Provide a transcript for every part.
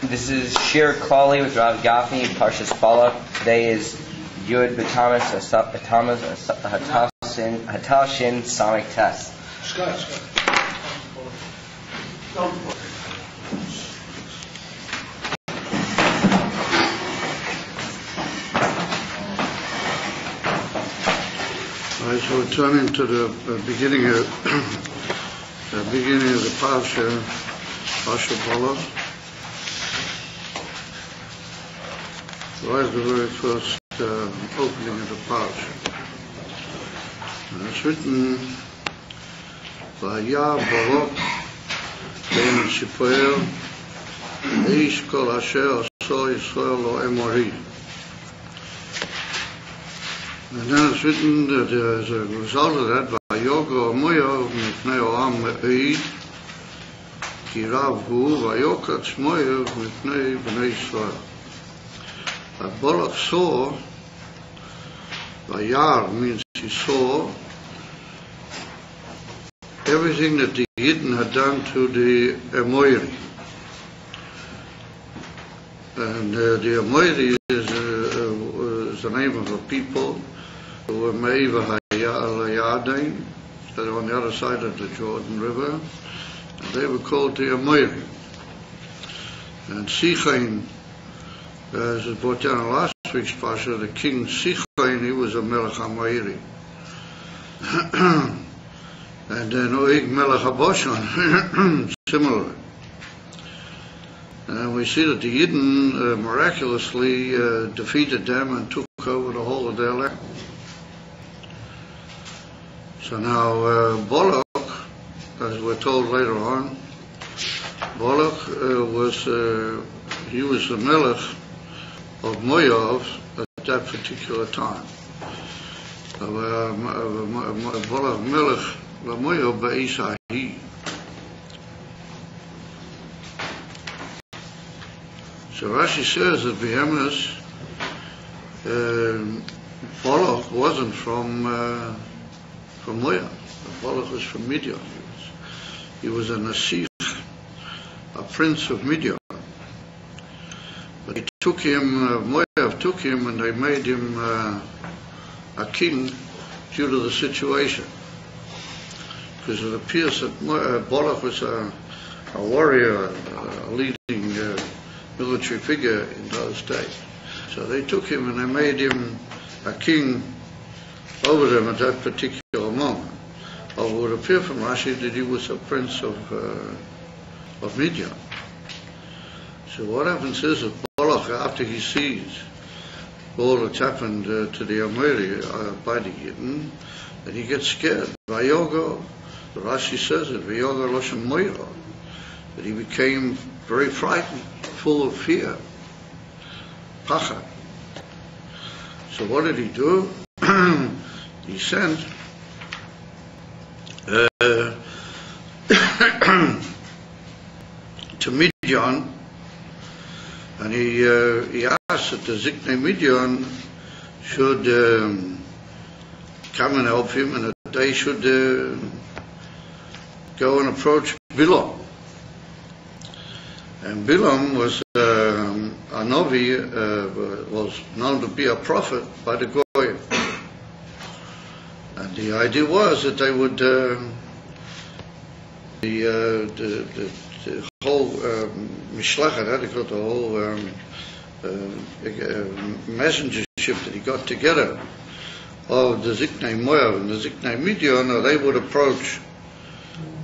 This is Shir Klali with Rav Gafni, Parshas Balak. Today is Yud B'Tamas Hatal Shin Sonic Test. Alright, so we're turning to the beginning of the Parsha Balak. Right, the very first opening of the Parsha. And it's written by Balak ben Shippoel Eish Kol Asher Aso Yisrael Lo Emori. And then it's written that as a result of that, Vayogo Moyo Mipnei Oam Eid Ki Rav Hu Vayokatz Moyo Mipnei Bnei Yisrael. Balak saw, Vayar means he saw, everything that the Yidden had done to the Emoiri. And the Emoiri is the name of a people who were Me'eva HaYarden, that are on the other side of the Jordan River, and they were called the Emoiri. And Sichain, as it brought down in last week's Pasha, the king Sichain, he was a Melech HaMoiri. And then Oig Melech HaBoshan, similarly. And we see that the Yidden miraculously defeated them and took over the whole of their land. So now Balak, as we're told later on, Balak was the Melech of Moav at that particular time. Balak Melech Moav Ba'Isahi. So Rashi says that Behemoth, Balak wasn't from Moav. Balak was from Midian. He was a Nasif, a prince of Midian. But he took him, Moav took him, and they made him a king due to the situation. Because it appears that Balak was a warrior, a leading military figure in those days. So they took him and they made him a king over them at that particular moment. Or it would appear from Rashi that he was a prince of Midian. So what happens is that Balak, after he sees all that's happened to the Amori by the Yidden, then he gets scared. Vayogo, Rashi says it, Vayogo Loshem Moiro, that he became very frightened, full of fear, pachad. So what did he do? He sent to Midian, and he asked that the Ziknei Midian should come and help him, and that they should go and approach Bilam. And Bilam was a Novi, was known to be a prophet by the Goyim. And the idea was that they would, the whole Mishlachet, they got the whole messengership that he got together of the Ziknei Moav and the Ziknei Midian, they would approach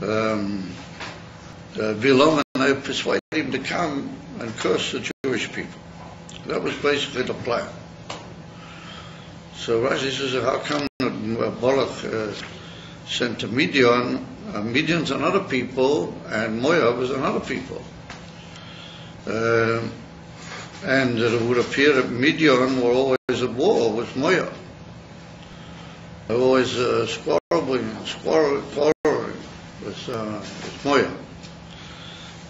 Bilam, and they persuade him to come and curse the Jewish people. That was basically the plan. So Rashi says, how come Balak sent to Midian? Midian's another people, and Moav is another people. And it would appear that Midian were always at war with Moav. They were always quarreling with Moav.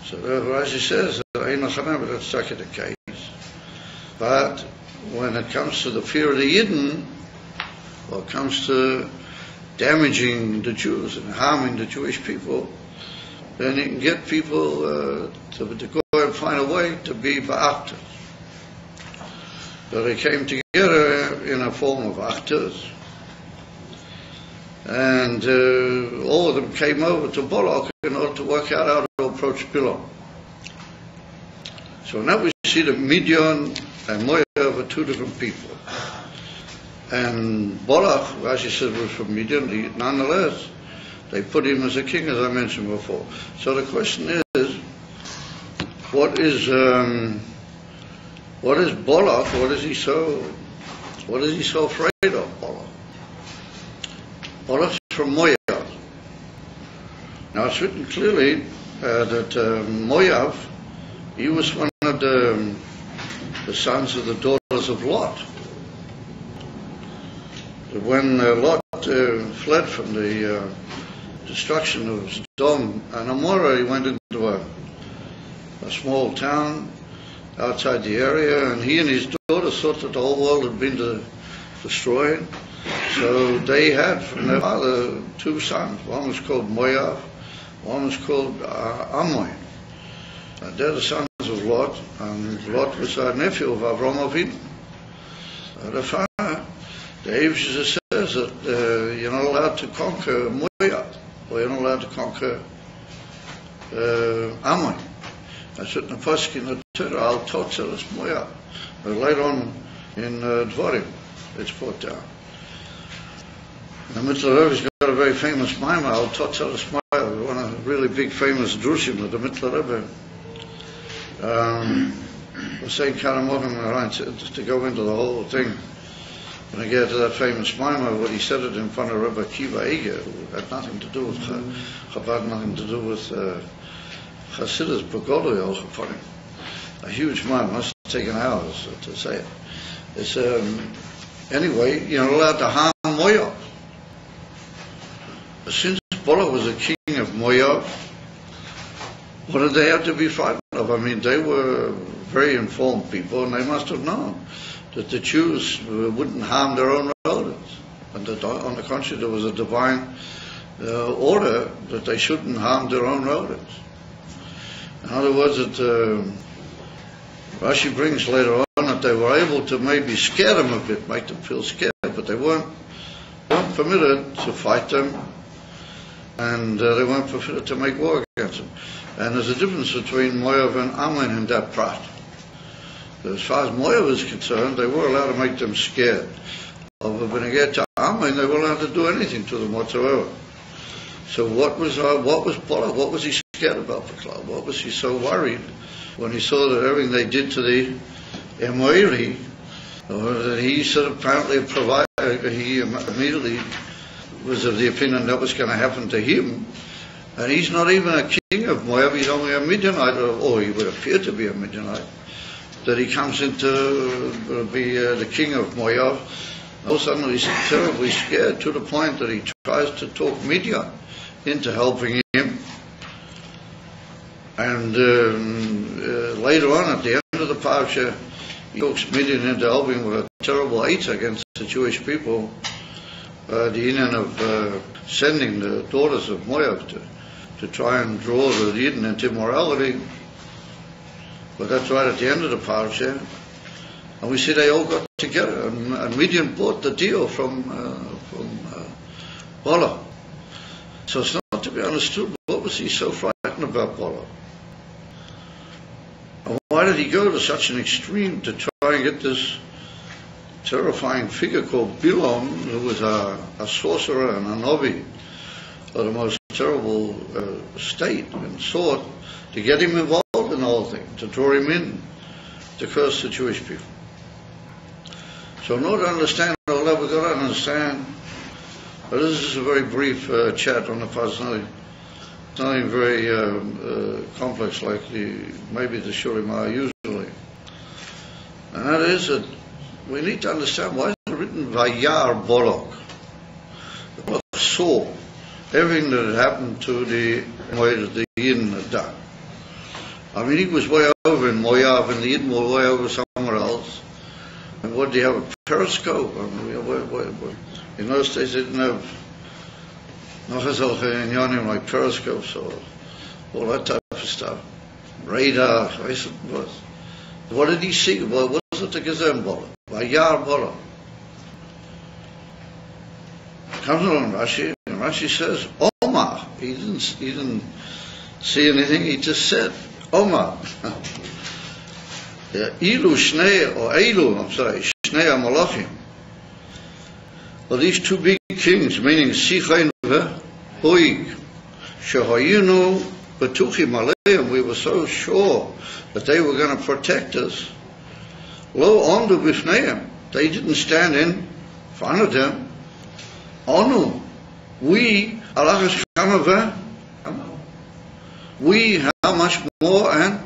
So Rashi says that that's not the case. But when it comes to the fear of the Yidden, or it comes to damaging the Jews and harming the Jewish people, then he can get people to go and find a way to be va'achtas. So they came together in a form of achtas, and all of them came over to Balak in order to work out how to approach Bilam. So now we see that Midian and Moab are two different people. And Balak, as you said, was from Midian. Nonetheless, they put him as a king, as I mentioned before. So the question is, what is Balak? What is he so afraid of, Balak? Balak's from Moab. Now it's written clearly that Moab, he was one of the sons of the daughters of Lot. When Lot fled from the destruction of Sodom and Gomorrah, he went into a small town outside the area, and he and his daughter thought that the whole world had been destroyed. So they had from their father two sons. One was called Moab, one was called Ammon. And they're the sons of Lot, and Lot was a nephew of Avram Avinu. The father, the Hebrew says that you're not allowed to conquer Moab, or you're not allowed to conquer Ammon. That's what in the Pasuk in the Torah, Al Totzeres Moab. But later on in Dvarim, it's brought down. And the Mitzvah Rebbe's got a very famous mimer, Al Totzeres Moab, one of the really big famous drushim of the Mitzvah Rebbe. Was saying Karamokim to go into the whole thing. When I get to that famous mimer, what he said it in front of Rebbe Kiva Eger, who had nothing to do with Chabad, nothing to do with Hasidus, Bogolo also for him. A huge mimer, must have taken hours to say it. It's, anyway, you're not allowed to harm Moab. Since Balak was a king of Moab, what did they have to be frightened of? I mean, they were very informed people, and they must have known that the Jews wouldn't harm their own relatives, and that on the contrary, there was a divine order that they shouldn't harm their own relatives. In other words, that Rashi brings later on that they were able to maybe scare them a bit, make them feel scared, but they weren't permitted to fight them, and they weren't permitted to make war against them. And there's a difference between Moab and Ammon in that part. As far as Moab is concerned, they were allowed to make them scared. But when they get to Ammon, they weren't allowed to do anything to them whatsoever. So what was Balak? What was he scared about the cloud? What was he so worried when he saw that everything they did to the Emoiri, that he said apparently provided, he immediately was of the opinion that was going to happen to him. And he's not even a king of Moab, he's only a Midianite, or he would appear to be a Midianite. That he comes into be the king of Moab. All of a sudden he's terribly scared to the point that he tries to talk Midian into helping him. And later on, at the end of the parasha, he talks Midian into helping with a terrible hate against the Jewish people. The union of sending the daughters of Moab to try and draw the Yidden into immorality. But that's right at the end of the parasha. And we see they all got together, and Midian bought the deal from Balak. So it's not to be understood, what was he so frightened about Balak? And why did he go to such an extreme to try and get this terrifying figure called Bilam, who was a sorcerer and a novi of the most terrible state and sort, to get him involved in the whole thing, to draw him in, to curse the Jewish people. So in order to understand all that, we've got to understand, but this is a very brief chat on the personality. It's nothing very complex like maybe the Shurimah usually. And that is that we need to understand why is it written Vayar Balak. Balak saw everything that had happened to the way that the Yidden had done. I mean, he was way over in Moab, and the Yidden were way over somewhere else. And what, do you have a periscope? I mean, in those days they didn't have Nog eens al in like periscopes or all that type of stuff. Radar, what did he see? What was it the Gazem Balak? Vayar Balak. Comes along Rashi, and Rashi says, Omar. He didn't see anything, he just said, Omar. Ilu Shnei, or Eilu, I'm sorry, Shnei Malachim. Well, these two big kings, meaning Sichain Hoig, Shehayinu Betuchim Aleim, we were so sure that they were going to protect us. Lo Ondu Bifneim, they didn't stand in front of them. Onu, we, Alachas Kamava, we, how much more, and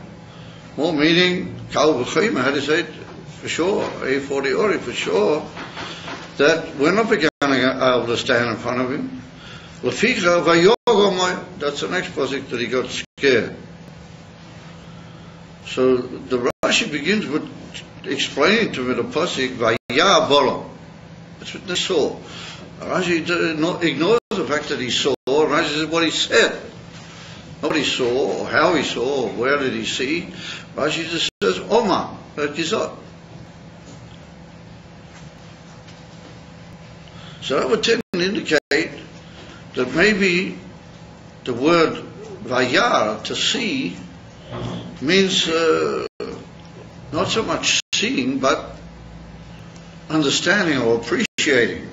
more meaning, Kal B'chayim, how to say it, for sure, A40 Ori, for sure, that we're not going to be able to stand in front of him. Leficha Vayogomai, that's the next pasuk that he got scared. So the Rashi begins with explaining to me the pasuk Vayah Balak. That's what they saw. Rashi ignores the fact that he saw. Rashi says what he said. Not what he saw, or how he saw, or where did he see. Rashi just says Omar, Gizot. So that would tend to indicate that maybe the word Vayar, to see, means not so much seeing, but understanding or appreciating.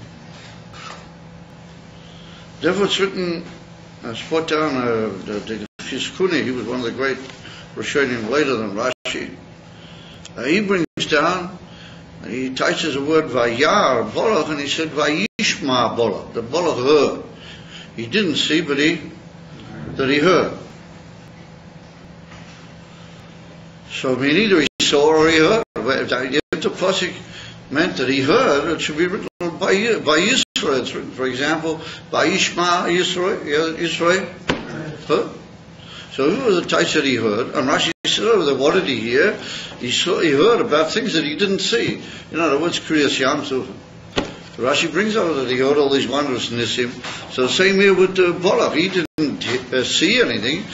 Therefore it's written, it's put down, the Chizkuni, he was one of the great Rishonim later than Rashi. He brings down, he touches the word Vayar, Balak, and he said Vayishma Balak, the Balak heard. He didn't see, but he heard. So I mean, either he saw or he heard. If the pasuk meant that he heard, it should be written by Yisrael. It's written, for example, by Ishma Yisrael. Huh? So who was the types that he heard? And Rashi said, oh, what did he hear? He heard about things that he didn't see. In other words, Kriyas Yamsuf. Rashi brings out that he heard all these wondrous Nisim. So same here with Balak. He didn't see anything.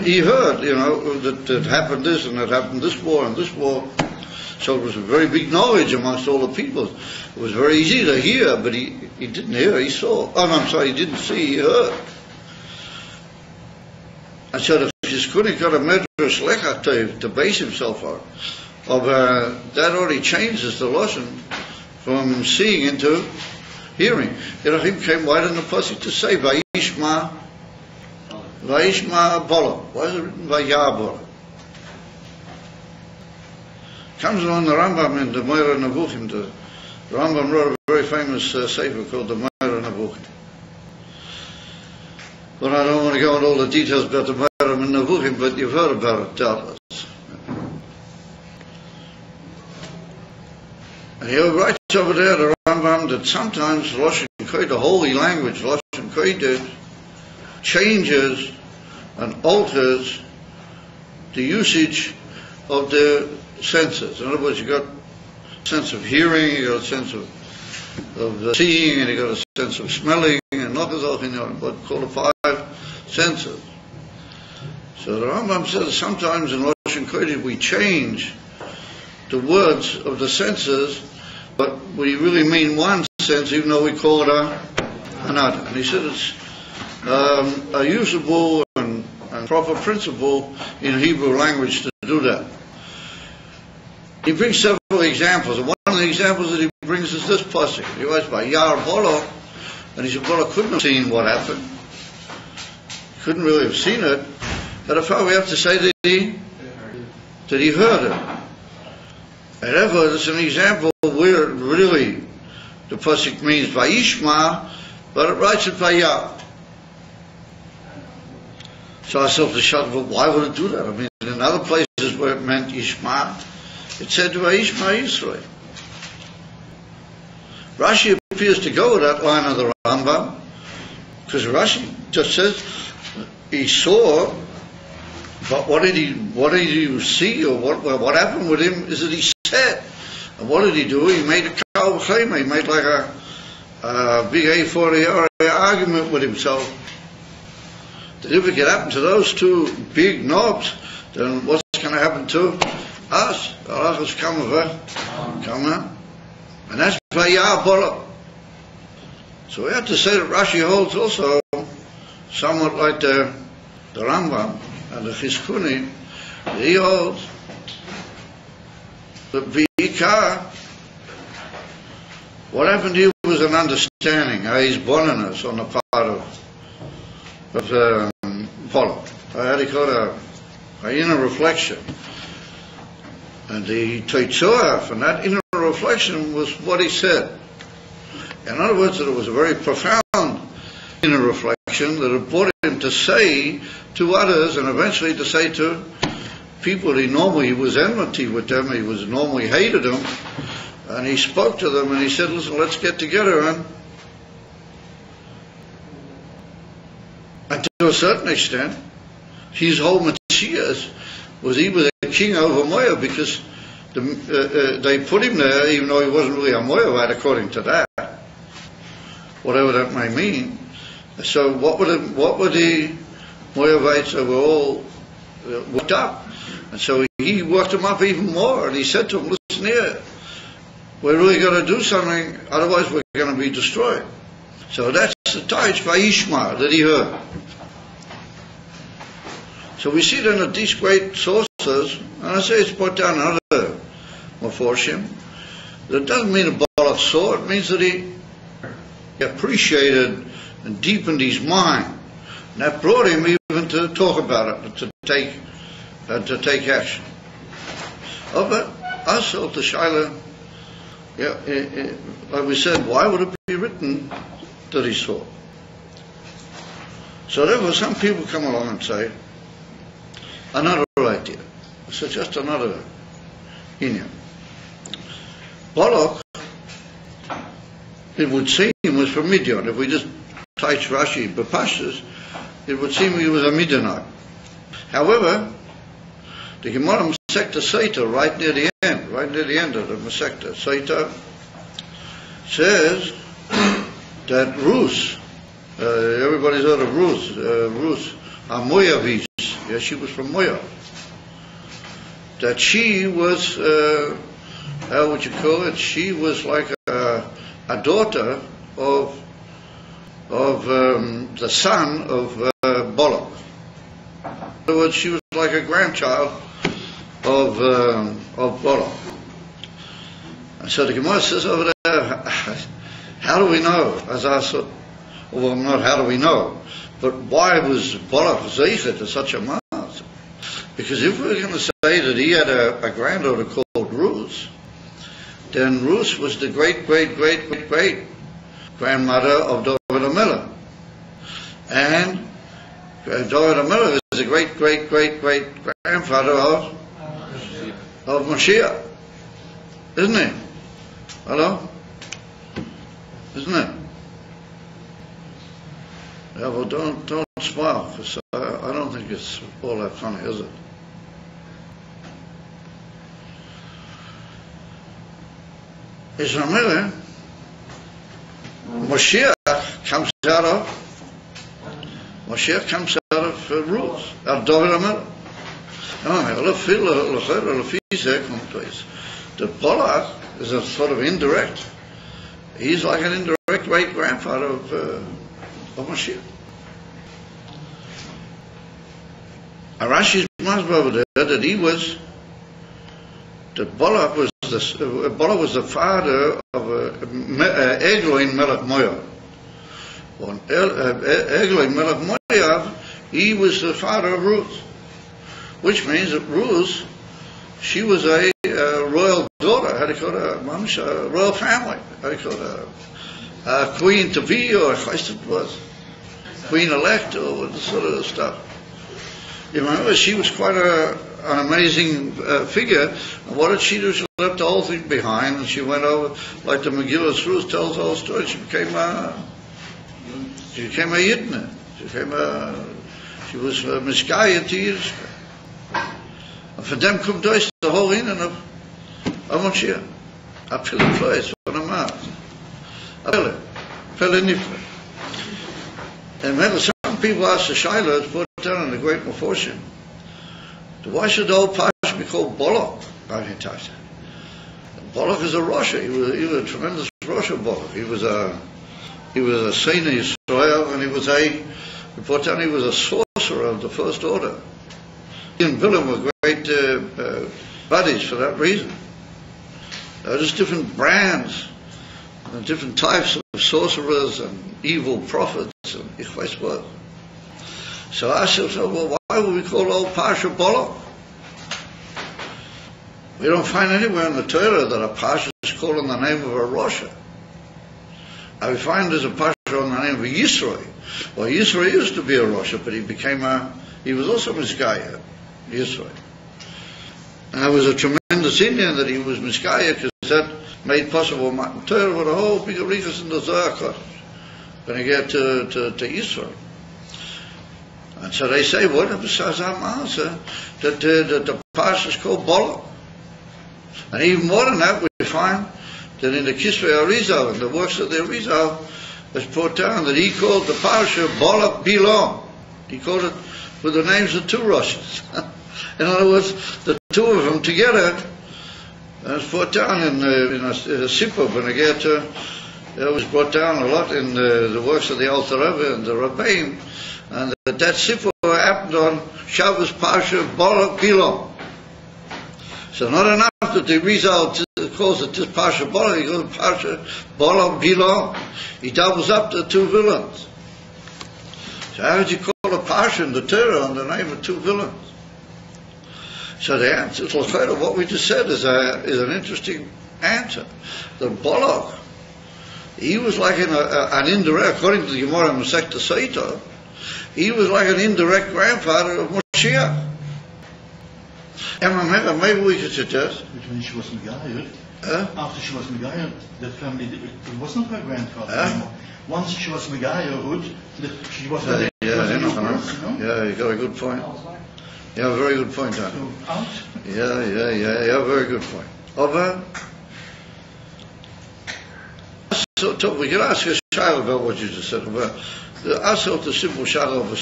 He heard, that happened this and that happened this war and this war. So it was a very big knowledge amongst all the people. It was very easy to hear, but he didn't hear, he saw. Oh, no, I'm sorry, he didn't see, he heard. And so the Chizkuni got a medrash lekach to base himself on. That already changes the lesson from seeing into hearing. Yerachim came right in the pasuk to say, Vayishma Balak. Why is it written Vayah Balak? Comes along the Rambam in the Moira Nevuchim. The Rambam wrote a very famous sefer called the Moira Nevuchim. But I don't want to go into all the details about the Moira Nevuchim, but you've heard about it, doubtless. And he writes over there, the Rambam, that sometimes Lashon Kodesh, the holy language, Lashon Kodesh, changes and alters the usage of the senses. In other words, you got a sense of hearing, you got a sense of seeing, and you got a sense of smelling, and what called the five senses. So the Rambam says sometimes in Lashon Kodesh we change the words of the senses, but we really mean one sense, even though we call it another. And he said it's a usable and proper principle in Hebrew language to do that. He brings several examples, and one of the examples that he brings is this pasuk. He writes by Yar Balak, and he said Balak couldn't have seen what happened. He couldn't really have seen it. But if we have to say that he heard it. And therefore, it's an example where really the pasuk means Vayishma, but it writes it Vayah. So I thought to shut, well, why would it do that? I mean, in other places where it meant Ishma, it said Vayishma Yisrael. Rashi appears to go with that line of the Rambam, because Rashi just says he saw, but what did he see, or what happened with him is that he said. And what did he do? He made a kal v'chema. He made like a big A40 argument with himself that if it could happen to those two big knobs, then what's going to happen to us? Balak is coming. And that's Vayar Balak. So we have to say that Rashi holds also somewhat like the Rambam and the Chizkuni. He holds that V'ikar, what happened here was an understanding, his boneness on the part of Balak. How do you call it? An inner reflection. And the Teitzoah from that inner reflection was what he said. In other words, that it was a very profound inner reflection that it brought him to say to others and eventually to say to people he was enmity with them, he was normally hated them, and he spoke to them and he said, listen, let's get together. And to a certain extent, his whole Messias was he was a king over Moab because they put him there even though he wasn't really a Moabite according to that, whatever that may mean. So what were the Moabites that were all worked up? And so he worked them up even more, and he said to them, listen here, we're really going to do something, otherwise we're going to be destroyed. So that's the Taich Vayishma that he heard. So we see then that these great sources, and I say it's brought down in other Meforshim, that doesn't mean a Balak saw, it means that he appreciated and deepened his mind. And that brought him even to talk about it, to take action. Oh, but also the Shaila, like we said, why would it be written that he saw? So therefore some people come along and say, another idea. So just another inyan. Balak, it would seem, was from Midian. If we just touch Rashi Bepashas, it would seem he was a Midianite. However, the Gemara Masechta Seita, right near the end of the Masechta Seita, says that Ruth, everybody's heard of Ruth, a Moabite, she was from Moab, that she was, how would you call it, she was like a daughter of the son of Balak. In other words, she was like a grandchild of Balak. And so the Gemara says over there, how do we know? As I said, well, not how do we know, but why was Balak zeichet to such a mass? Because if we're going to say that he had a granddaughter called Ruth, then Ruth was the great grandmother of David HaMelech. And David HaMelech is the great grandfather of Mashiach. Isn't it? Hello? Isn't it? Yeah, well, don't smile, because I don't think it's all that funny, is it? Israel, Mashiach comes out of Ruth, out of David HaMelech. The Balak is a sort of indirect. He's like an indirect great grandfather of Mashiach. And Rashi's masbah over there that Balak was the father of Egloin Melech Moab. Well, Egloin Melech Moab, he was the father of Ruth, which means that Ruth, she was a royal daughter, how do you call it, a royal family, how do you call it, queen to be, or I guess it was, queen elect, or the sort of stuff. You remember, she was quite an amazing figure. And what did she do? She left the whole thing behind, and she went over, like the Megillah Ruth tells the whole story. She became a Yidna. She was Mishkaya to Yiddishkeit. And for them, come to us the whole inyan of Mashiach. I feel the place for the mouth. I feel it. Pelenifre. And remember, some people ask the Shaila, it's put down in the Great Meforshim, why should the whole Parsha be called Balak? Balak is a Rasha. He was a tremendous Rasha, Balak. He was a saint in Israel, and he was a sorcerer of the first order. He and Bilam were great buddies for that reason. There were just different brands and different types of sorcerers and evil prophets and ichvais word. So I said, well, why would we call old Parsha Balak? We don't find anywhere in the Torah that a Parsha is called in the name of a Rasha. I find there's a Parsha in the name of Yisroi. Well, Yisroi used to be a Rasha, but he was also Mizgaya, Yisroi. And it was a tremendous Indian that he was Mizgaya, because that made possible Matan Torah with a whole big arichas in the Zohar when you get to Yisroi. And so they say, what if Sazam answer that the Parsha is called Balak? And even more than that, we find that in the Kisvei Arizal, in the works of the Arizal, it's brought down that he called the Parsha Balak Bilam. He called it with the names of two Roshas. In other words, the two of them together, and it's brought down in a Sipur, when it was brought down a lot in the works of the Alter Rebbe and the Rabbeim, and that Sipur happened on Shabbos Parsha Balak Bilam. So not enough that the Rizal calls it this Parsha Balak, he calls it Parsha Balak Bilam. He doubles up the two villains. So how would you call a Parsha in the Torah on the name of two villains? So the answer to what we just said is an interesting answer. The Balak, he was like an indirect, according to the Gemara Masechta Sotah, he was like an indirect grandfather of Moshiach. And maybe we could suggest. But when she was Megayot, after she was Megayot, that family, it was not her grandfather anymore. Once she was Megayot, she was a Yeah, you got a good point. Yeah, very good point, Dan. So, out? Yeah, very good point. Over. So we can ask a child about what you just said about the asot, the simple shadow of a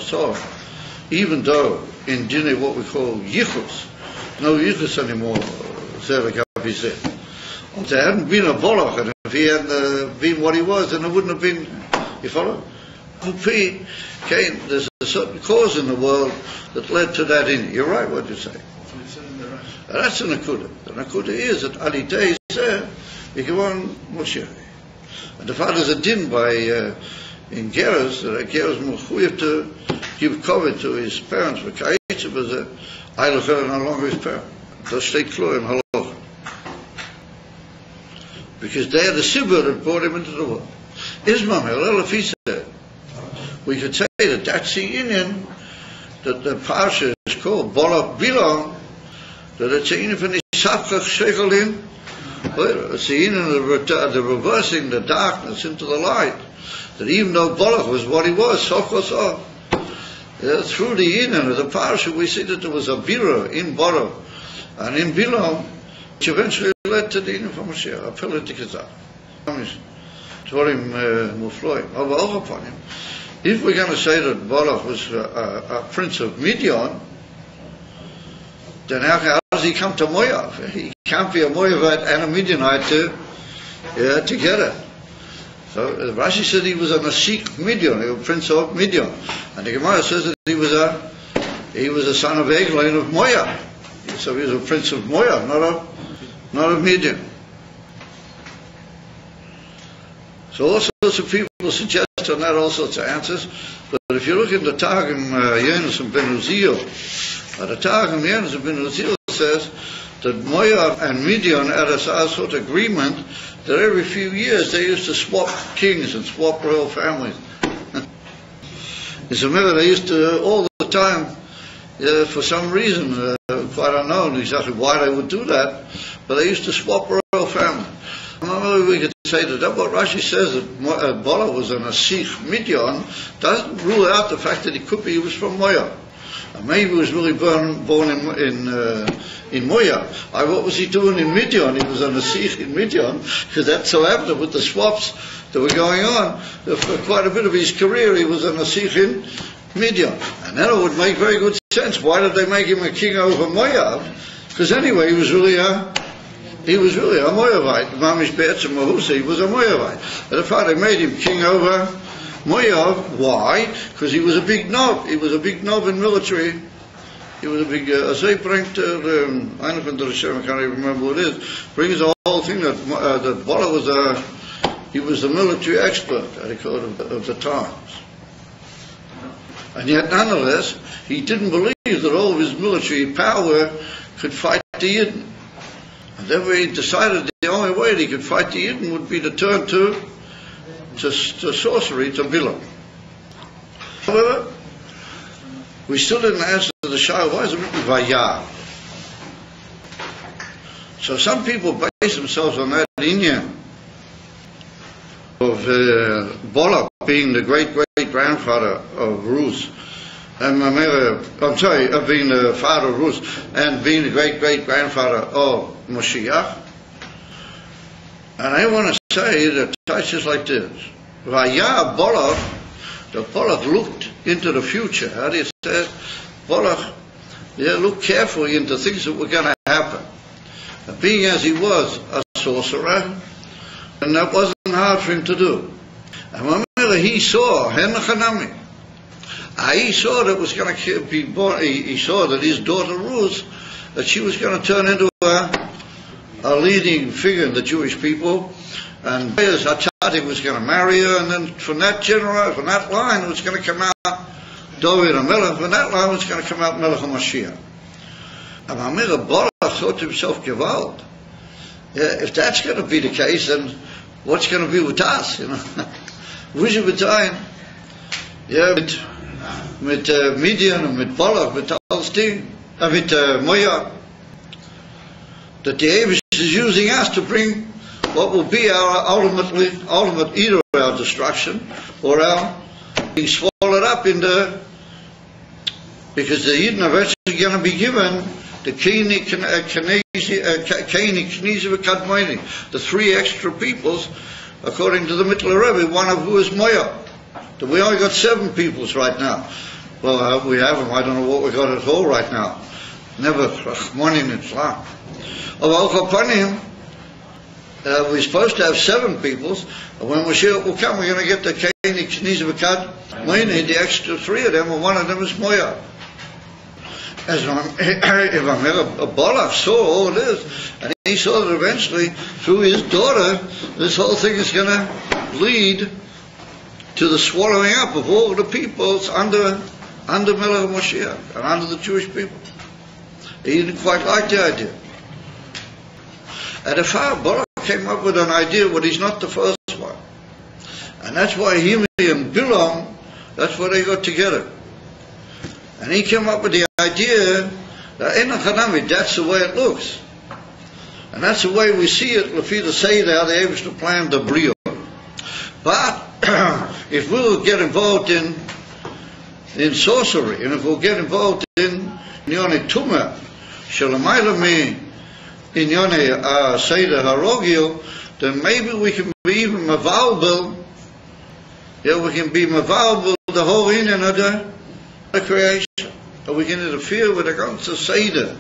soft, even though in Dine what we call yichus, no yichus anymore, Zerakavi said. If there hadn't been a Balak, and if he hadn't been what he was, then it wouldn't have been, you follow? There's a certain cause in the world that led to that in. You're right what you say. That's an Nakuda. The Nakuda is that Ali Day said, you go on Moshe. And the father's a din by in Geras, that Geras Mechuyev to give cover to his parents, but Ka'itza was a Eilacher no longer his parent. They'll stay clear in Halach. Because they are the Sibur that brought him into the world. Ismam Elef said, we could say that that's the Indian that the Parsha is called Balak Bilam, that it's the Indian for Nisapchach Shekelim. It's the Indian of the reversing the darkness into the light. That even though Balak was what he was, through the Indian of the Parsha we see that there was a Bira in Balak and in Bilam, which eventually led to the Indian from Mashiach, a pillar to Kazakh. Dvarim Mufloim, over upon him. If we're going to say that Balak was a prince of Midian, then how does he come to Moav? He can't be a Moavite and a Midianite together. So Rashi said he was a Nasik Midian, he was a prince of Midian, and the Gemara says that he was a son of Eglain of Moav. So he was a prince of Moav, not of Midian. So all sorts of people suggest on that all sorts of answers. But if you look in the Targum Yenis and Ben Uziel, the Targum Yenis and Ben Uziel says that Moab and Midian had a sort of agreement that every few years they used to swap kings and swap royal families. As a matter, they used to all the time, for some reason, quite unknown exactly why they would do that, but they used to swap royal families. Maybe we could say that what Rashi says that Balak was an Asich Midian doesn't rule out the fact that he was from Moab. And maybe he was really born in Moab. What was he doing in Midian? He was on a siege in Midian, because that so happened with the swaps that were going on. For quite a bit of his career, he was on a siege in Midian. And then it would make very good sense. Why did they make him a king over Moab? Because anyway, he was really a Moabite. Mamish Be'etzem Mahusa, he was a Moabite. And if they made him king over Moab, why? Because he was a big knob. He was a big knob in military. He was a big, as they bring to I can't even remember what it is, brings the whole thing that Balak was he was the military expert at the court of the times. And yet nonetheless, he didn't believe that all of his military power could fight the Yidden. And therefore he decided the only way that he could fight the Yidden would be to turn to sorcery, to Balak. However, we still didn't answer the shayla, why is it written Vayar? So some people base themselves on that inyan of Balak being the great-great-grandfather of Ruth, and being the father of Ruth, and being the great-great-grandfather of Moshiach. And I want to say that it's just like this. Vayar Balak, the Balak looked into the future. How do you say it? Balak, looked carefully into things that were going to happen. And being as he was a sorcerer, and that wasn't hard for him to do. And when he saw Henachanami, he saw that was going to be born. He saw that his daughter Ruth, that she was going to turn into a leading figure in the Jewish people, and Hatzadik was going to marry her, and then from that line it was going to come out David and Melech. From that line was going to come out Melech HaMashiach. And Mamira Balak thought to himself, Gewalt, if that's going to be the case, then what's going to be with us? We should be dying. Mit Midian and mit Balak, mit alles Ding, mit Moab. That the Abish is using us to bring what will be our ultimate either our destruction or our being swallowed up in because the Yidden are eventually going to be given the Kaini Knizi Kadmoini, the three extra peoples, according to the Mittler Rebbe, one of who is Moab. We only got 7 peoples right now. Well, we have them. I don't know what we got at all right now. Never Rachmanim in Islam. We're supposed to have 7 peoples, and when Mashiach will come, we're going to get the Kaini Knizi Kadmoini, the extra 3 of them, and one of them is Moab. As if Balak saw all this, and he saw that eventually, through his daughter, this whole thing is going to lead to the swallowing up of all the peoples under Melech Moshiach and under the Jewish people. He didn't quite like the idea. And the father Balak came up with an idea, but he's not the first one. And that's why him and Bilam, that's why they got together. And he came up with the idea that Enochanami, that's the way it looks. And that's the way we see it, Lafita say how the Abish planned the Brio. But if we'll get involved in sorcery, and if we'll get involved in Yoni Tumah, Shalamayla in Yoni Seder Harogil, then maybe we can be even Mavalbel, we can be Mavalbel the whole Indian of the creation. Or we can interfere with the ganze Seder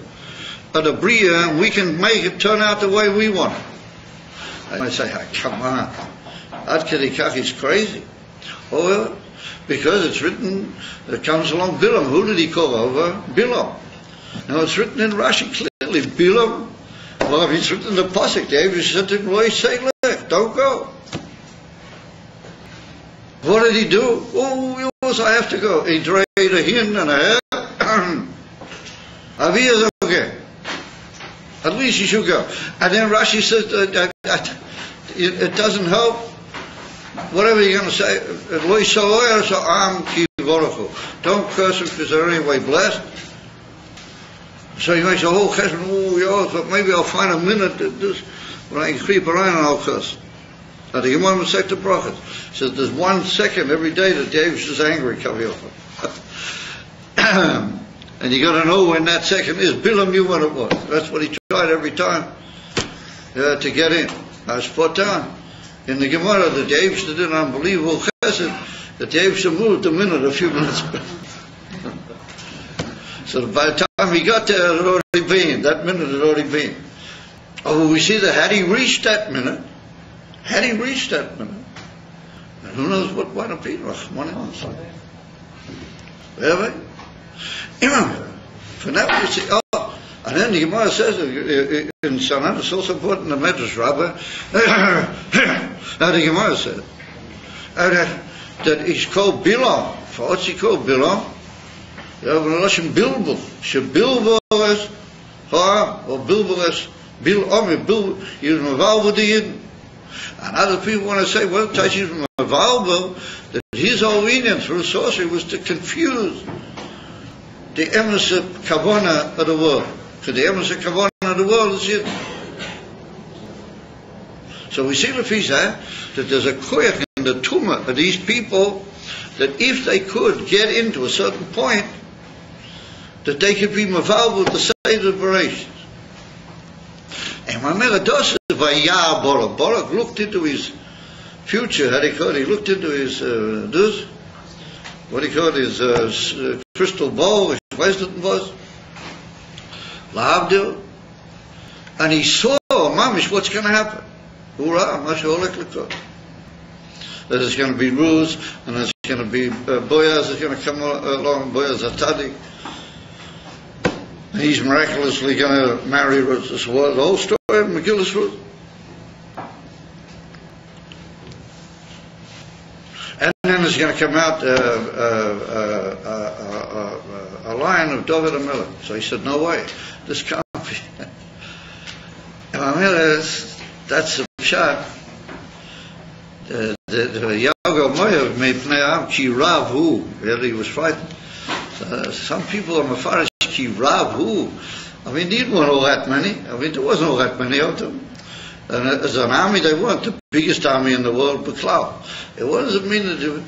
of the Bria, and we can make it turn out the way we want it. And I say, come on. Ad Kedikach is crazy. Oh, because it's written, it comes along Bilam. Who did he call over? Bilam. Now it's written in Rashi clearly, Bilam. Well, if it's written in the Pasuk, David said to him, say left, don't go. What did he do? Oh, yes, I have to go. He dragged a hin and a hair. Avia okay. At least he should go. And then Rashi says it doesn't help. Whatever you're going to say, don't curse them because they're anyway blessed. So he makes a whole chesed, but maybe I'll find a minute when I can creep around and I'll curse. Now the Gemara said to Prophet, says there's 1 second every day that David is angry, And you got to know when that second is. Bilam knew when it was. That's what he tried every time to get in. I spot on. In the Gemara, the Yavshah did an unbelievable chesed. The Yavshah moved a minute, a few minutes. So by the time he got there, it had already been. That minute had already been. Oh, we see that had he reached that minute, and who knows what might have been, Rahman al-Ansar. For now we see, and then the Gemara says in Sanan, it's also put in the Medrash Rabbah, the Gemara said that he's called Bilam. For what's he called Bilam? You have a Russian Bilbul. Shebilbul is, or Bilbul is, Bil, you're involved with the Yidden. And other people want to say, well, Taishi's involved, that his whole union through sorcery was to confuse the emes of Kavana of the world. Because the emes of Kavana of the world is Yidden. So we see the Lefisa that there's a koyach in the tumah of these people that if they could get into a certain point, that they could be involved with the Seder Bereshit. And my mother does it by Yah Balak. Balak looked into his future, how do you call it? He looked into his, his crystal ball, his wisdom was, Lavdil, and he saw, mamish, what's going to happen. Hurrah, mashallah, that there's going to be Ruz, and there's going to be Boaz is going to come along, Boaz Atadi. He's miraculously going to marry Ruth. This was the whole story of Megillus Ruth. And then there's going to come out a line of David HaMelech. So he said, no way, this can't be. And I mean, that's the shot. The Yago Moyav made Pneam Ki Rav Hu. Really, he was frightened. Some people are Mefarish Ki Rav Hu. I mean, they didn't want all that many. I mean, there wasn't all that many of them. And as an army, they weren't the biggest army in the world, Baklau. What does it mean to do?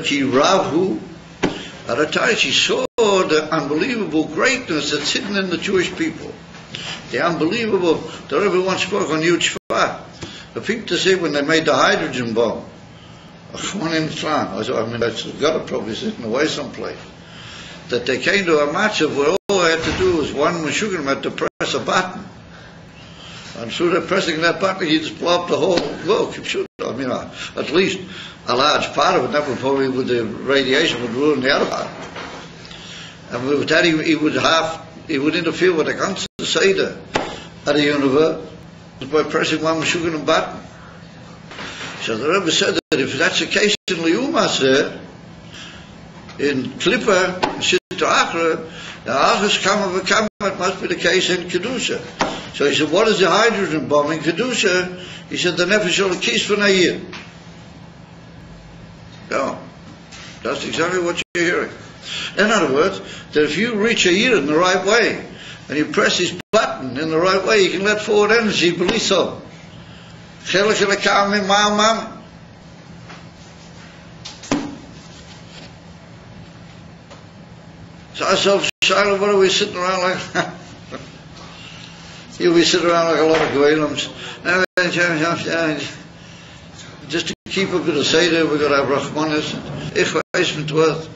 Ki Rav Hu. At a time, she saw the unbelievable greatness that's hidden in the Jewish people. The unbelievable, that everyone spoke on Yud Shvat. The people to say when they made the hydrogen bomb, I mean, that's got to probably sitting away someplace. That they came to a matchup where all they had to do was one Meshuggah had to press a button. And through the pressing that button, he just blew up the whole world. I mean, at least a large part of it. That would probably, with the radiation, would ruin the other part. And with that, he would interfere with the constant Seder of the universe by pressing one Meshuggah button. So the Rebbe said that if that's the case in Liumas there, in Klippa, Sitra Achra, the Achas Kama V'Kama, it must be the case in Kedusha. So he said, what is the hydrogen bomb in Kedusha? He said, the Nefesh Elokis V'Nayir. No, that's exactly what you're hearing. In other words, that if you reach a year in the right way, and you press his button in the right way, you can let forward energy, believe so. Chelik Elokam Ma'al Mam. So I said, Shiloh, what are we sitting around like? You'll be sitting around like a lot of Goylams. Just to keep a bit of Seder, we've got to have Rahmanis, Ichweis mit Worth.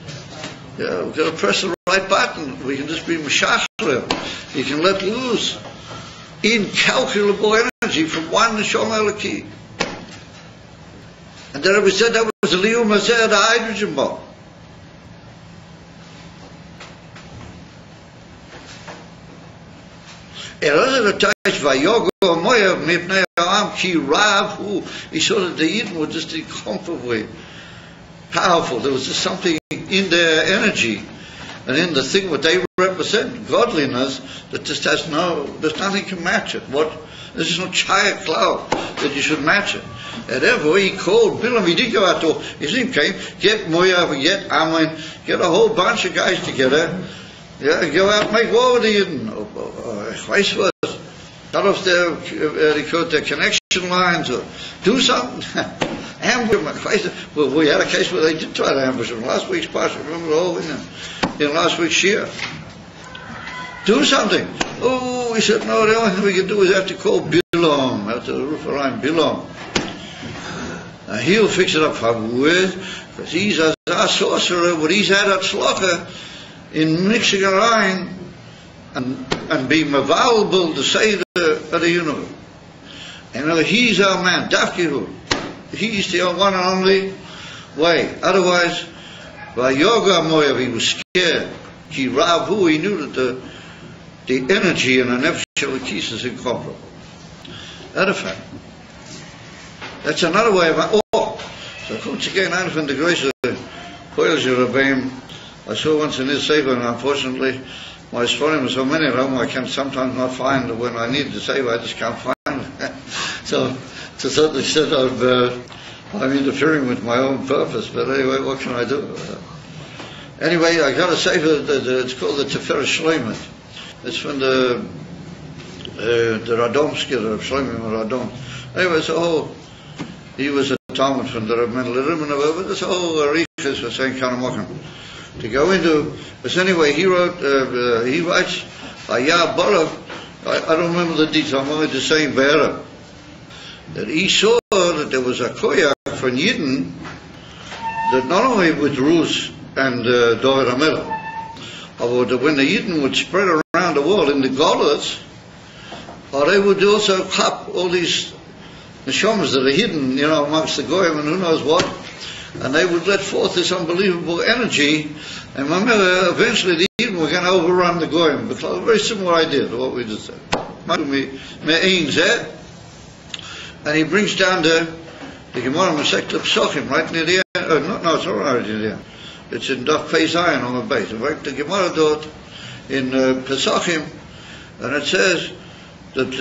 Yeah, we've got to press the right button. We can just be Meshachrim. You can let loose incalculable energy from one Neshama Elokee. And then we said that was the Lium Hazeh, the hydrogen bomb. He saw that the Yidden were just incomparably powerful. There was just something in their energy and in the thing what they represent, godliness, that just there's nothing can match it. There's no chaya cloud that you should match it. And therefore he called Bilam, he did go out to, his name came, get Moav, get Ammon, get a whole bunch of guys together. Yeah, go out and make war with the Yidden. Cut off their connection lines or do something. Ambush them. Well, we had a case where they did try to ambush them. Last week's Pasha, remember all in last week's Shia. do something. Oh, he said, no, the only thing we can do is have to call Bilam, have to Rufarim Bilam. And he'll fix it up for us, because he's a sorcerer, but he's had a slaugher in mixing a line and being available to say the universe. And he's our man, Dafkihu. He's the one and only way. Otherwise, by Yoga Moyav, he was scared. He Ravu, he knew that the energy in the Nefesh Elokis is incomparable. That's a fact. That's another way of so once again, I'm from the grace of Koyel Rabbeim. I saw once in his Sefer, and unfortunately, my Sforim are so many of them, I can sometimes not find when I need the Sefer, I just can't find it. So, to a certain extent, I'm interfering with my own purpose, but anyway, what can I do? Anyway, I got a Sefer that it's called the Tiferet Shloimeh. It's from the Radomski, the Shloimeh Radom. Anyway, so he was a Talmud from the Reb Mendel Ribbener, but this whole Arichas was saying Kanamokim. To go into, but anyway, he writes, Balak, I don't remember the detail, I'm only just saying Be'erah, that he saw that there was a koyak from Yidden that not only with Rus and Dovid HaMelech, but when the Yidden would spread around the world in the Golas, or they would also clap all these neshamas that are hidden, amongst the goyim and who knows what, and they would let forth this unbelievable energy, and remember, eventually the Yidden were going to overrun the goyim, because a very similar idea to what we just said. And he brings down the Gemara Masechta Pesachim right near the end. No, it's not right near the end. It's in Daf Pei Zayin on the base. Right, the Gemara dot in Pesachim, and it says that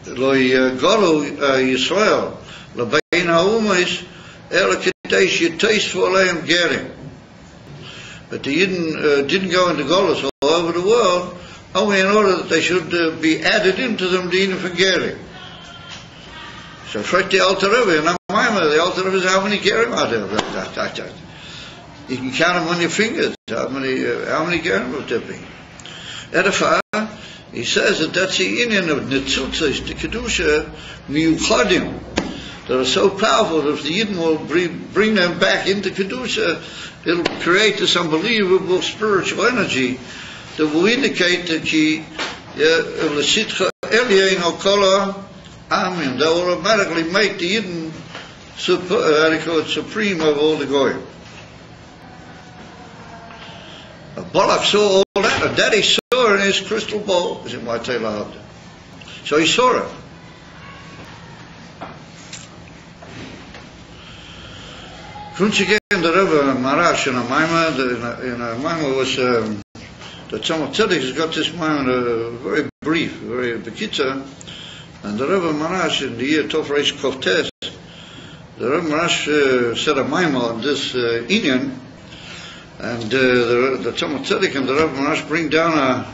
Lo Yigolu Yisrael L'bein ha'umayis Ela Kadesh Yiteisu Aleim Gerim. But the Yidden didn't go into Golos all over the world, only in order that they should be added into them, the Yidden for Gerim. So, right, the Alter Rebbe, and the Alter Rebbe is how many Gerim are there? You can count them on your fingers. How many Gerim would there be? Edify, he says that that's the Indian of Netzutzos, the Kedusha, Miyuchadim, that are so powerful that if the Yidden will bring them back into Kedusha, it'll create this unbelievable spiritual energy that will indicate that Amen. That will automatically make the Yidden supreme of all the Goyim. Balak saw all that, and that he saw in his crystal ball, is in my tailor. So he saw it. Once again, the Rebbe Marash in a Maimah was the Tzemach Tzedek has got this Maimah very brief, very bekitza. And the Rebbe Marash in the year Tov Reish Kovtes, the Rebbe Marash said a Maimah on this Inyan, and the Tzemach Tzedek and the Rebbe Marash bring down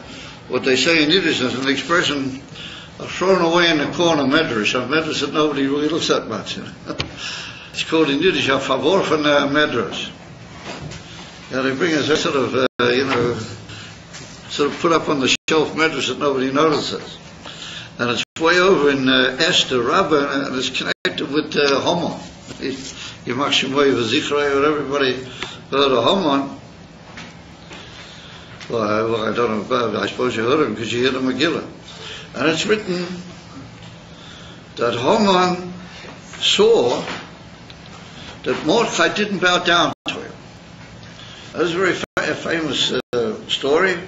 what they say in Yiddish as an expression, a thrown away in the corner medrash, a medrash that nobody really looks at much. It's called in Yiddish a verworfen medrash. Yeah, they bring us a sort of put up on the shelf medrash that nobody notices. And it's way over in Esther Rabbah, and it's connected with Haman. Yimach Shemoy v'Zichrei, or everybody heard of Haman. Well, I don't know about it. I suppose you heard him because you hear the Megillah. And it's written that Haman saw that Mordechai didn't bow down to him. That is a very famous story,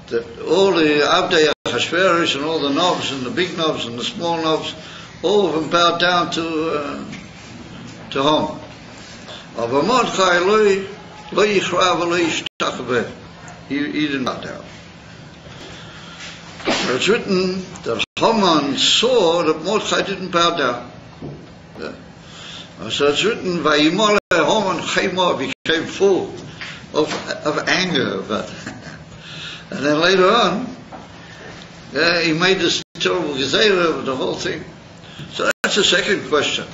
that all the Abdei Achashverosh and all the knobs and the big knobs and the small knobs, all of them bowed down to Haman. But Mordechai lo yichra v'lo yishtach. He didn't bow down. It's written that Haman saw that Mordechai didn't bow down. Yeah. So it's written, Vayimale Haman Chema, became full of anger about it. And then later on, he made this terrible gezerah of the whole thing. So that's the second question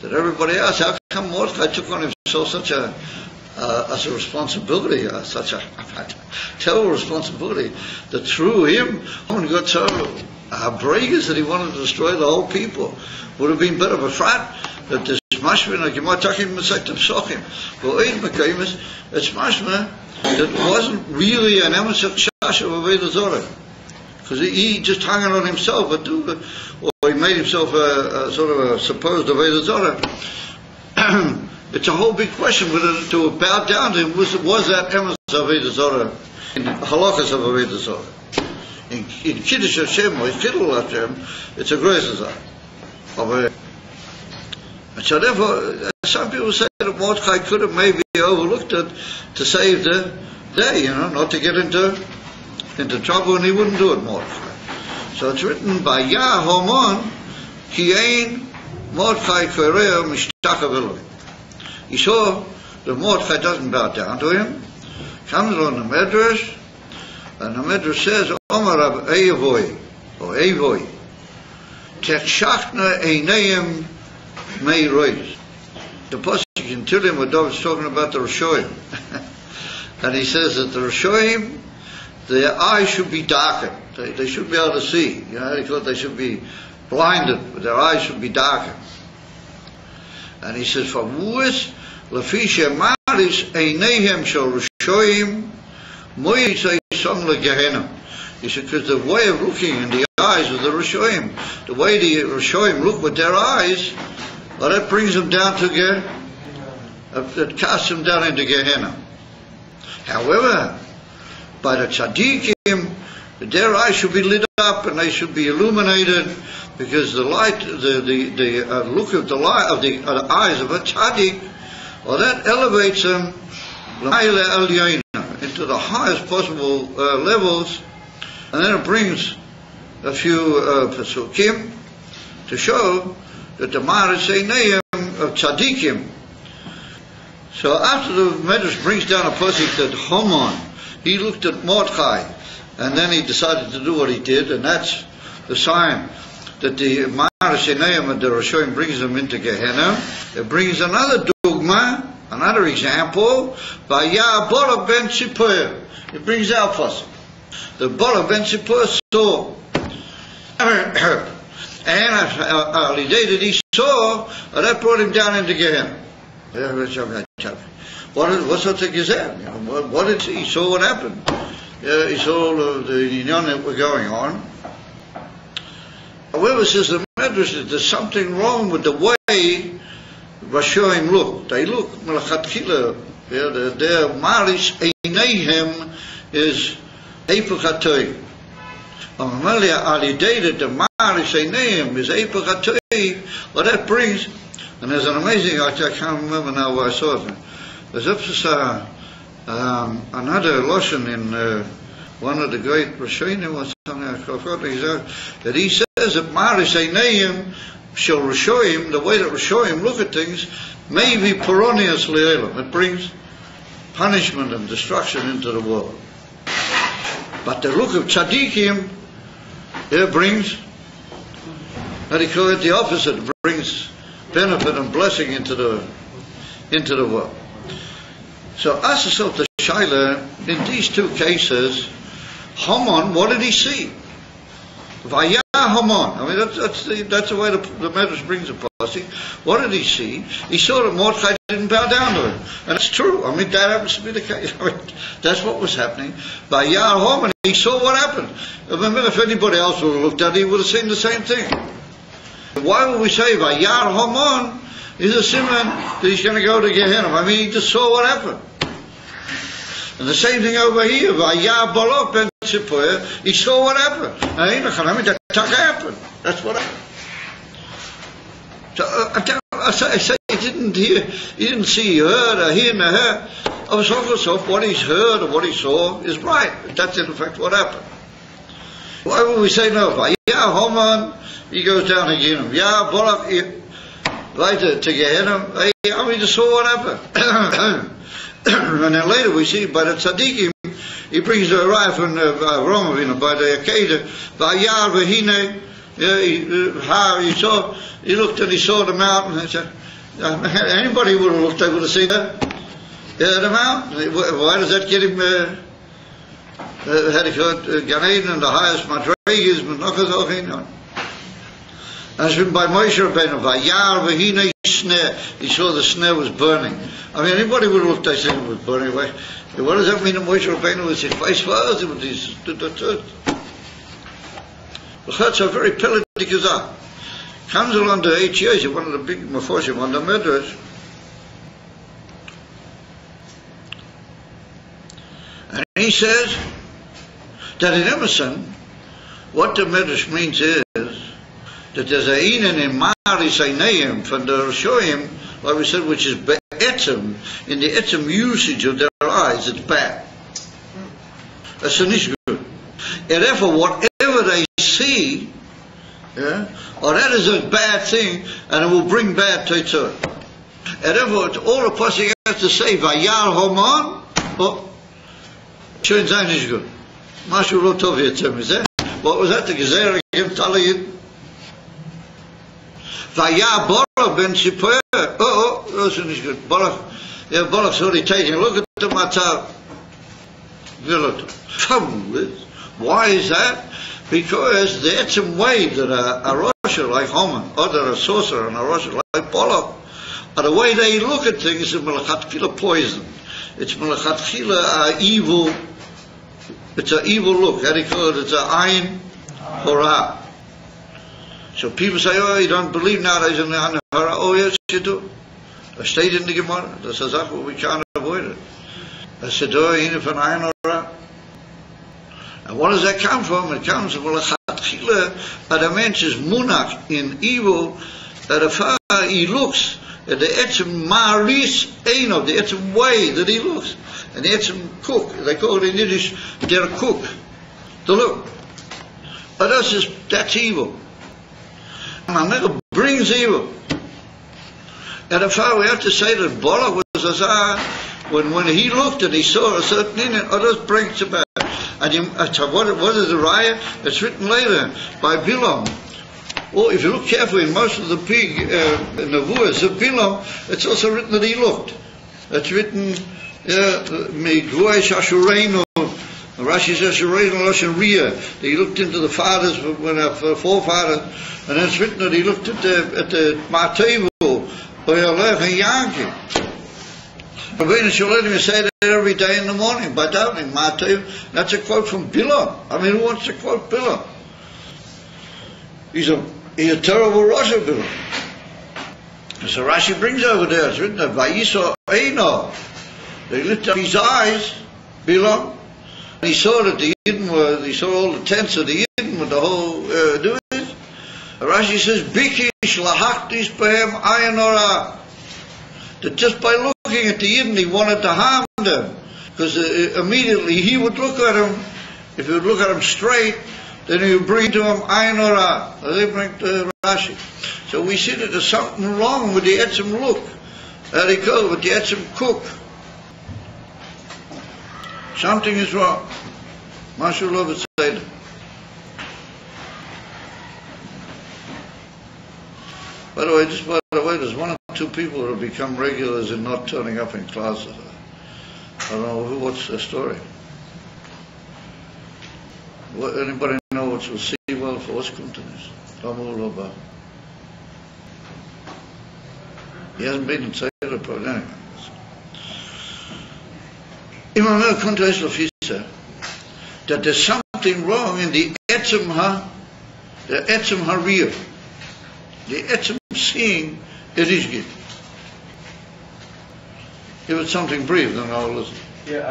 that everybody asks. How come Mordechai took on himself such a as a responsibility, such a terrible responsibility, that through him, Haman got so breakers that he wanted to destroy the whole people. Would have been better befrat that this mashma, like you might talk him inside the psochim, but it's mashma that wasn't really an emes chash of Avodah Zorah, because he just hung it on himself, or he made himself a sort of a supposed Avodah Zorah. It's a whole big question whether to bow down to him was that emes Avodah Zorah, in halachas of Avodah Zorah. In Kiddush Hashem or Kiddush Hashem, it's a grace of and so therefore, some people say that Mordechai could have maybe overlooked it to save the day, not to get into trouble, and he wouldn't do it, Mordechai. So it's written by Yah Haman, Ki ein Mordechai Korea Mishtachav Eloi. He saw that Mordechai doesn't bow down to him, comes on the Medrash, and the Medrash says, Omar Rab Eivoi, or Eivoi, Techshachna Eineim Mei Rois. The Pasuk in Tehillim, where David's talking about the Rishoyim. And he says that the Rishoyim, their eyes should be darkened. They should be able to see. He thought they should be blinded, but their eyes should be darkened. And he says, for Vuas, Lafisha Maris Einehem Shal Rishoyim, Moisei Som LeGehenna. He said, because the way of looking in the eyes of the Rishoyim, the way the Rishoyim look with their eyes, well, that brings them down to that casts them down into Gehenna. However, by the tzaddikim, their eyes should be lit up and they should be illuminated, because the light, the look of the light of the eyes of a tzaddik, well, that elevates them into the highest possible levels, and then it brings a few pasukim to show that the Maris Einayim of tzaddikim. So after the Medrash brings down a pasuk that Haman, he looked at Mordechai, and then he decided to do what he did, and that's the sign that the Maris Einayim of the Rishonim brings them into Gehenna. It brings another dogma, another example, by Balak ben Tzipor. It brings our pasuk. The Balak ben Tzipor saw, and Ali that he saw, that brought him down into Gehenna. What's that thing is that? What did he saw? What happened? He saw the union that were going on. However, says the Medrash, that there's something wrong with the way Rishonim look. They look melachatchila. Their maris einayhem is eipach hatoy. The maris einayhem is eipach hatoy. Well, that brings, and there's an amazing, I can't remember now where I saw it. There's another lotion in one of the great Rishonim or something, I forgot exactly, that he says that Maris Einayim shall Rishonim, the way that Rishonim look at things, may be peronius le'elam. It brings punishment and destruction into the world. But the look of tzaddikim, it brings, how do you call it, the opposite. It brings benefit and blessing into the world. So ask yourself the shaila, in these two cases, Haman, what did he see? Vayah Haman. I mean, that's the way the Medrash brings the pasuk. What did he see? He saw that Mordechai didn't bow down to him, and it's true. I mean, that happens to be the case. I mean, that's what was happening. Vayah Haman, he saw what happened. I mean, if anybody else would have looked at it, he would have seen the same thing. Why would we say Vayah Haman is a simon that he's going to go to Gehenna? I mean, he just saw what happened. And the same thing over here, Vayah Balak ben Tzipor, he saw what happened. I mean, that happened. That's what happened. So I say he didn't see, he heard, or he and her. So what he's heard or what he saw is right. That's in effect what happened. Why would we say no? Vayah Haman, he goes down to Gehenna. Vayah Balak, later to Gehenna. I mean, just saw what happened. And then later we see by the tzaddikim, he brings the arrival from Rome, by the Akedah, Vayar Vahine, he looked and he saw the mountain, and said, anybody would have looked, they would have seen that. the mountain. Why does that get him, had he got Gan Eden and the highest Madrigas, but not as auch in? As been by Moshe Rabbeinu, Vayar v'hinei sneh, he saw the sneh was burning. I mean, anybody would look, they said it was burning. What does that mean that Moshe Rabbeinu was in vice versa? That's a very pellet gazah. Comes along to 8 years, one of the big mafoshim on the Medrash. And he says that in Emerson, what the Medrash means is that there's a inen in Maris Einayim from the Rishoyim, like we said, which is be'etzem, in the etzem usage of their eyes, it's bad. That's an issue. And therefore, whatever they see, or that is a bad thing, and it will bring bad tetzah. And therefore, it's all a pasuk has to say, Vayar Homan, schön sein ist gut. Mashu lo tov yetzem, is that? What was that? The Gezerah against alle Yidden? Vayar Balak ben Sipor. That's not good. Balak's already taking a look at the matzah. Why is that? Because the etzem way that a Rosh like Haman, or that a sorcerer and a Rosh like Balak, are the way they look at things is melachatchila poison. It's melachatchila evil. It's an evil look. How do you call it? It's an ayin hora. So people say, oh, you don't believe nowadays in the ayin hora. Oh, yes, you do. I stayed in the Gemara. That's exactly what we can't avoid it. I said, oh, you from ayin hora. And what does that come from? It comes from melachatchila. That a man is munach in evil. That a far he looks at the etzem maris einov, the etzem way that he looks, and the etzem cook. They call it in Yiddish der cook, the look. But that's evil. And brings evil. And if we have to say that Balak was Azar, when he looked and he saw a certain thing, and others brings it back. And what is the riot? It's written later by Bilam. Well, if you look carefully in most of the big Nevuahs of Bilam, it's also written that he looked. It's written, Megruai Shashureinu, Rashi says Shureinu Loshen Riyah. He looked into the fathers, forefathers, and it's written that he looked at the Matevu, Oyalech and Yankee. Rabbeinu Shalom say that every day in the morning by davening Matev. That's a quote from Bilam. I mean, who wants to quote Bilam? He's a terrible Rosh of Bilam. So Rashi brings over there, it's written that Vayiso Eino. They lifted up his eyes, Bilam, and he saw that the Yidden were, he saw all the tents of the Yidden with the whole doing it. Rashi says, Bikish lahachtis behem ayanora. That just by looking at the Yidden, he wanted to harm them. Because immediately he would look at him, if he would look at him straight, then he would bring to him ayin ora. They bring to Rashi. So we see that there's something wrong with the etzem look. There they go, with the etzem cook. Something is wrong. Mashu lo b'tzayda. By the way, there's one or two people who have become regulars in not turning up in classes. I don't know what's the story. Anybody know what will see well for us continues? He hasn't been in Tzayra Pro anyway. Imam El Kuntais Lafisa, that there's something wrong in the etzem hariyah, the etzem seeing it is good. If it's something brief, then I'll listen. Yeah,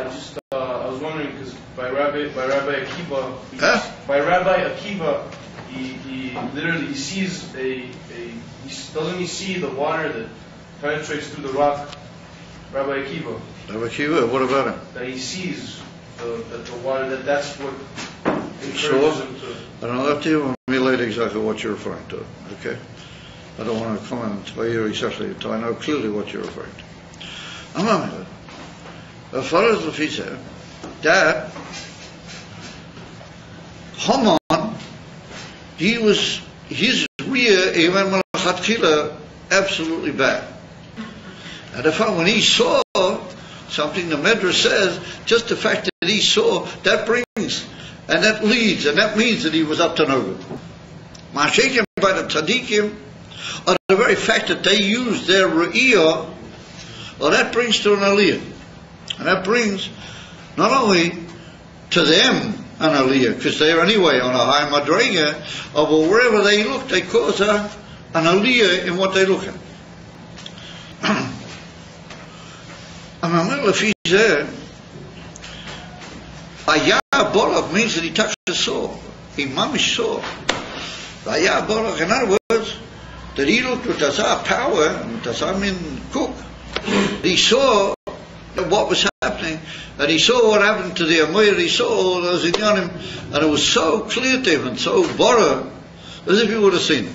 I was wondering because by Rabbi Akiva, he literally sees doesn't he see the water that penetrates through the rock? Rabbi Akiva, what about him? That he sees the water, that's what Sure. encourages him to. I don't know, have to relate exactly what you're referring to, okay? I don't want to comment and tell you exactly until I know clearly what you're referring to. As far as the Lafisa, that Haman, his rear, even Melachatchila, absolutely bad. And when he saw something the Medrash says, just the fact that he saw, that brings, and that leads, and that means that he was up to no good. Ma'ashekin by the tzaddikim, or the very fact that they use their re'iyah, well, that brings to an aliyah. And that brings not only to them an aliyah, because they're anyway on a high madrega, but wherever they look, they cause an aliyah in what they look at. If he's there, Vayah Balak means that he touched the saw. He mamish saw. Vayah Balak, in other words, that he looked with Tazah power, and Tazah mean cook. He saw what was happening, and he saw what happened to the Amoyer, he saw all those inyanim, and it was so clear to him and so borrow, as if he would have seen it.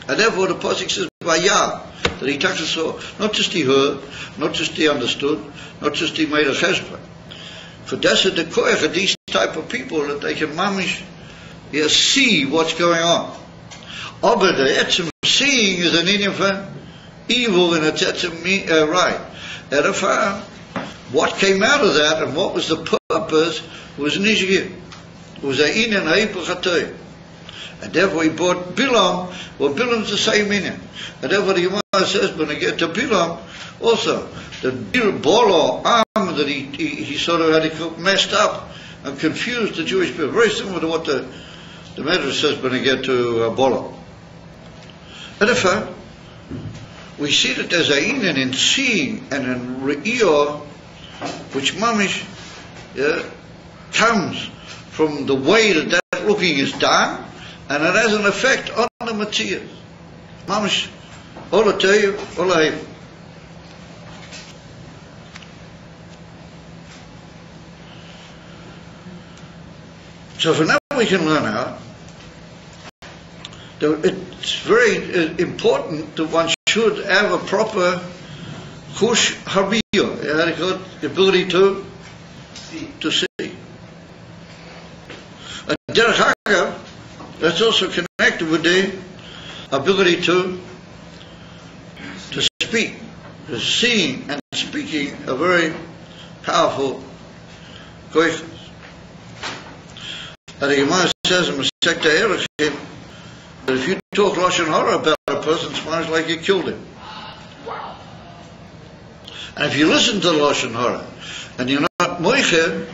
And therefore the Pasuk says, Vayah, that he touched the saw. Not just he heard, not just he understood, not just he made a cheshbon. For that's the koyach of these type of people, that they can mamish, see what's going on. But the etzem seeing is an inyan for evil, and it's etzem right. Therefore, what came out of that and what was the purpose was nishgir. It was a inyan ha'ipul chatoy. And therefore he brought Bilam. Well, Bilam's the same inyan. And therefore the Gemara says, when I get to Bilam, also, the Bolo arm that he sort of had messed up and confused the Jewish people. Very similar to what the Medrash says when I get to Bolo. And therefore, we see that there's a inyan in seeing and in re'iyah, which mamish comes from the way that looking is done, and it has an effect on the material. Mamish, all I tell you, all I have. So for now we can learn out that it's very important that one should have a proper chush habiyah, the ability to see. And derech hagav, that's also connected with the ability to speak. Because seeing and speaking are very powerful koiches. And the Gemara says in Masechta Erechim that if you talk Lashon Hara about a person, it sounds like you killed him. And if you listen to the Lashon Hara and you're not moiched,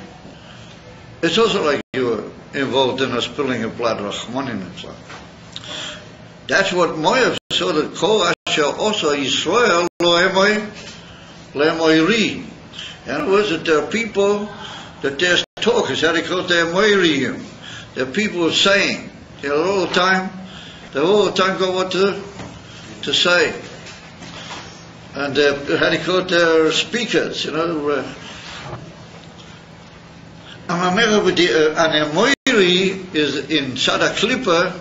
it's also like you were involved in a spilling of blood, Rachmanin and so on. That's what Moav saw, that Kol Asher also Yisrael lo emoy ri. In other words, that there are people that their talk is how they call they're moiriyim. There are people who are saying, they all the time got what to say. And how they call their speakers, And a moiri is in Sada Klippa.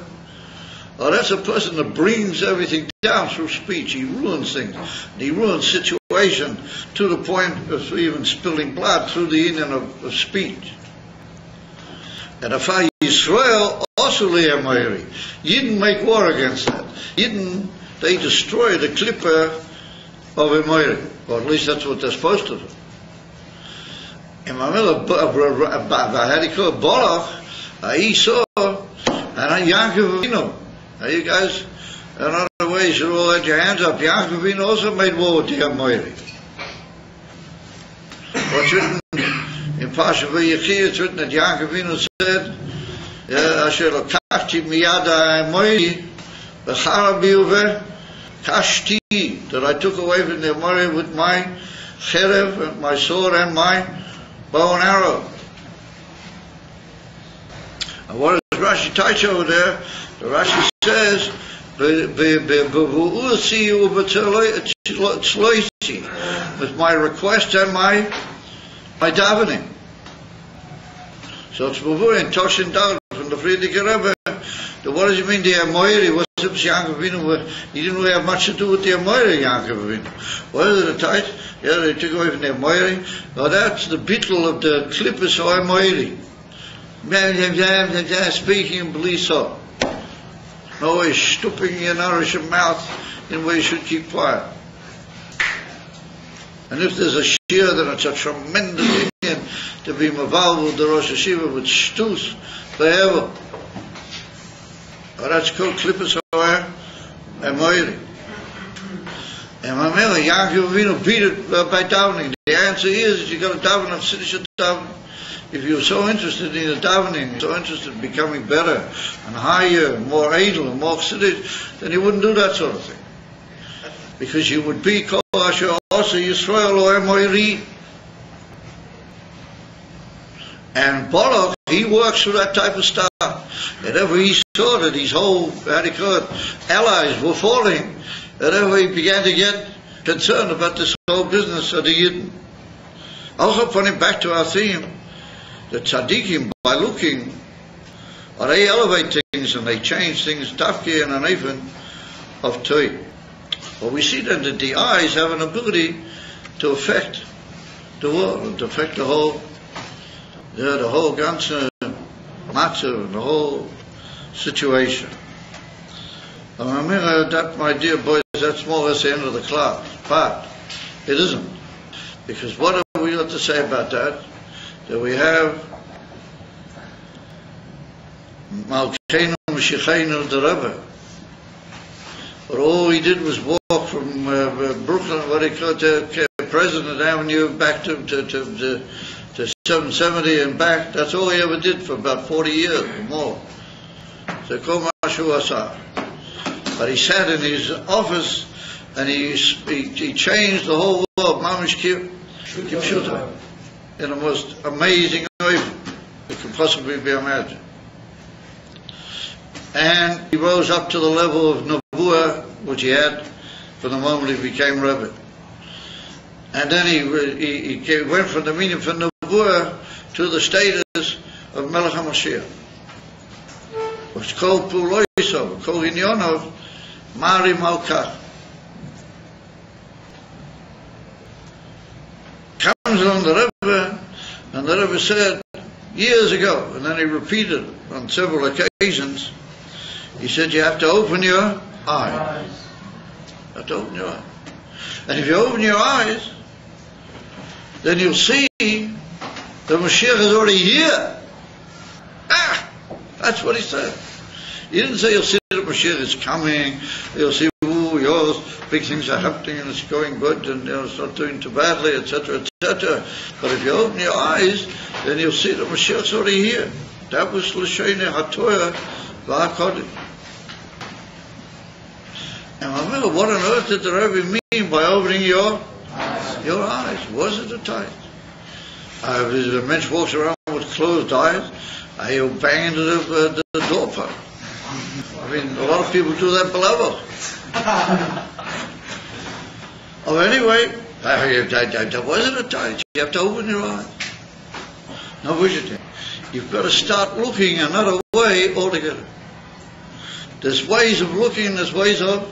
Oh, that's a person that brings everything down through speech. He ruins things. He ruins situations to the point of even spilling blood through the union of speech. And if Israel also le'amayri, Yidden make war against that. Yidden, they destroy the clipper of Amayri, or at least that's what they're supposed to do. In Mamela, Balak, he saw, and Yaakov Avinu. Now you guys, in other ways, you all had your hands up. Yaakov Avinu also made war with the Amayri. What's written in Pasha V'Yechiyah, it's written that Yaakov Avinu said, Asher lokachti miyad ha'amayri v'charabi uvekashti, that I took away from the Amayri with my cherev, and my sword, and my bow and arrow. And what does Rashi teach over there? The Rashi says, with my request and my davening. So it's Mavur in Toshin Dal from the Friedrich Rebbe. What does it mean, the Amoyri? What's up, Yaakov Avinu? He didn't really have much to do with the Amoyri, Yaakov Avinu. What is it, tight? Yeah, they took away from the Amoyri. Well, that's the bittul of the klippus of Amoyri. Speaking in Beliso. No way stooping your nourish your mouth in where you should keep quiet. And if there's a shear, then it's a tremendous thing to be maval with the Rosh Hashiva with shtus forever. That's called klippus ha'oher emoiri. And my mother, Yaakov Avinu, beat it by davening. The answer is you got to daven on Siddish davening. If you're so interested in the davening, so interested in becoming better and higher, and more edel and more Siddish, then you wouldn't do that sort of thing. Because you would be called Asher Asa Yisrael or Emoiri. And Balak, he works with that type of stuff. Whenever he saw that his whole, allies were falling, whenever he began to get concerned about this whole business of the Yidden. Also pointing back to our theme, the tzaddikim, by looking, or they elevate things and they change things, tafki and an even of Toy. But we see that the eyes have an ability to affect the world, and to affect the whole ganze matzah, the whole situation. And I mean, that, my dear boys, that's more or less the end of the class. But it isn't. Because what have we got to say about that? That we have Malkeinu Mashiachenu the Rebbe. But all he did was walk from Brooklyn, what he called President Avenue, back to 770 and back. That's all he ever did for about 40 years or more. So Kol Mashu Asa. But he sat in his office and he changed the whole world, Mamish Kipshuta, in the most amazing way that could possibly be imagined. And he rose up to the level of Nebuah, which he had from the moment he became Rebbe. And then he went from the meaning from Nebuah to the status of Melech HaMashiach. It's called Puloiso, called Hinyonov, Mari Malkah. Comes along the Rebbe, and the Rebbe said years ago, and then he repeated on several occasions, he said you have to open your eyes. You have to open your eyes. And if you open your eyes, then you'll see the Mashiach is already here. That's what he said. He didn't say you'll see the Mashiach is coming, you'll see, yours, big things are happening and it's going good and it's not doing too badly, etc., etc. But if you open your eyes, then you'll see the Mashiach's already here. That was L'Shonei HaTorah V'HaKodesh. And I remember, what on earth did the Rebbe mean by opening your eyes? Was it a tight? If a man walks around with closed eyes, he'll bang into the doorpost. I mean, a lot of people do that below. Oh, anyway, that wasn't a tight. You have to open your eyes. No vision. You've got to start looking another way altogether. There's ways of looking, there's ways of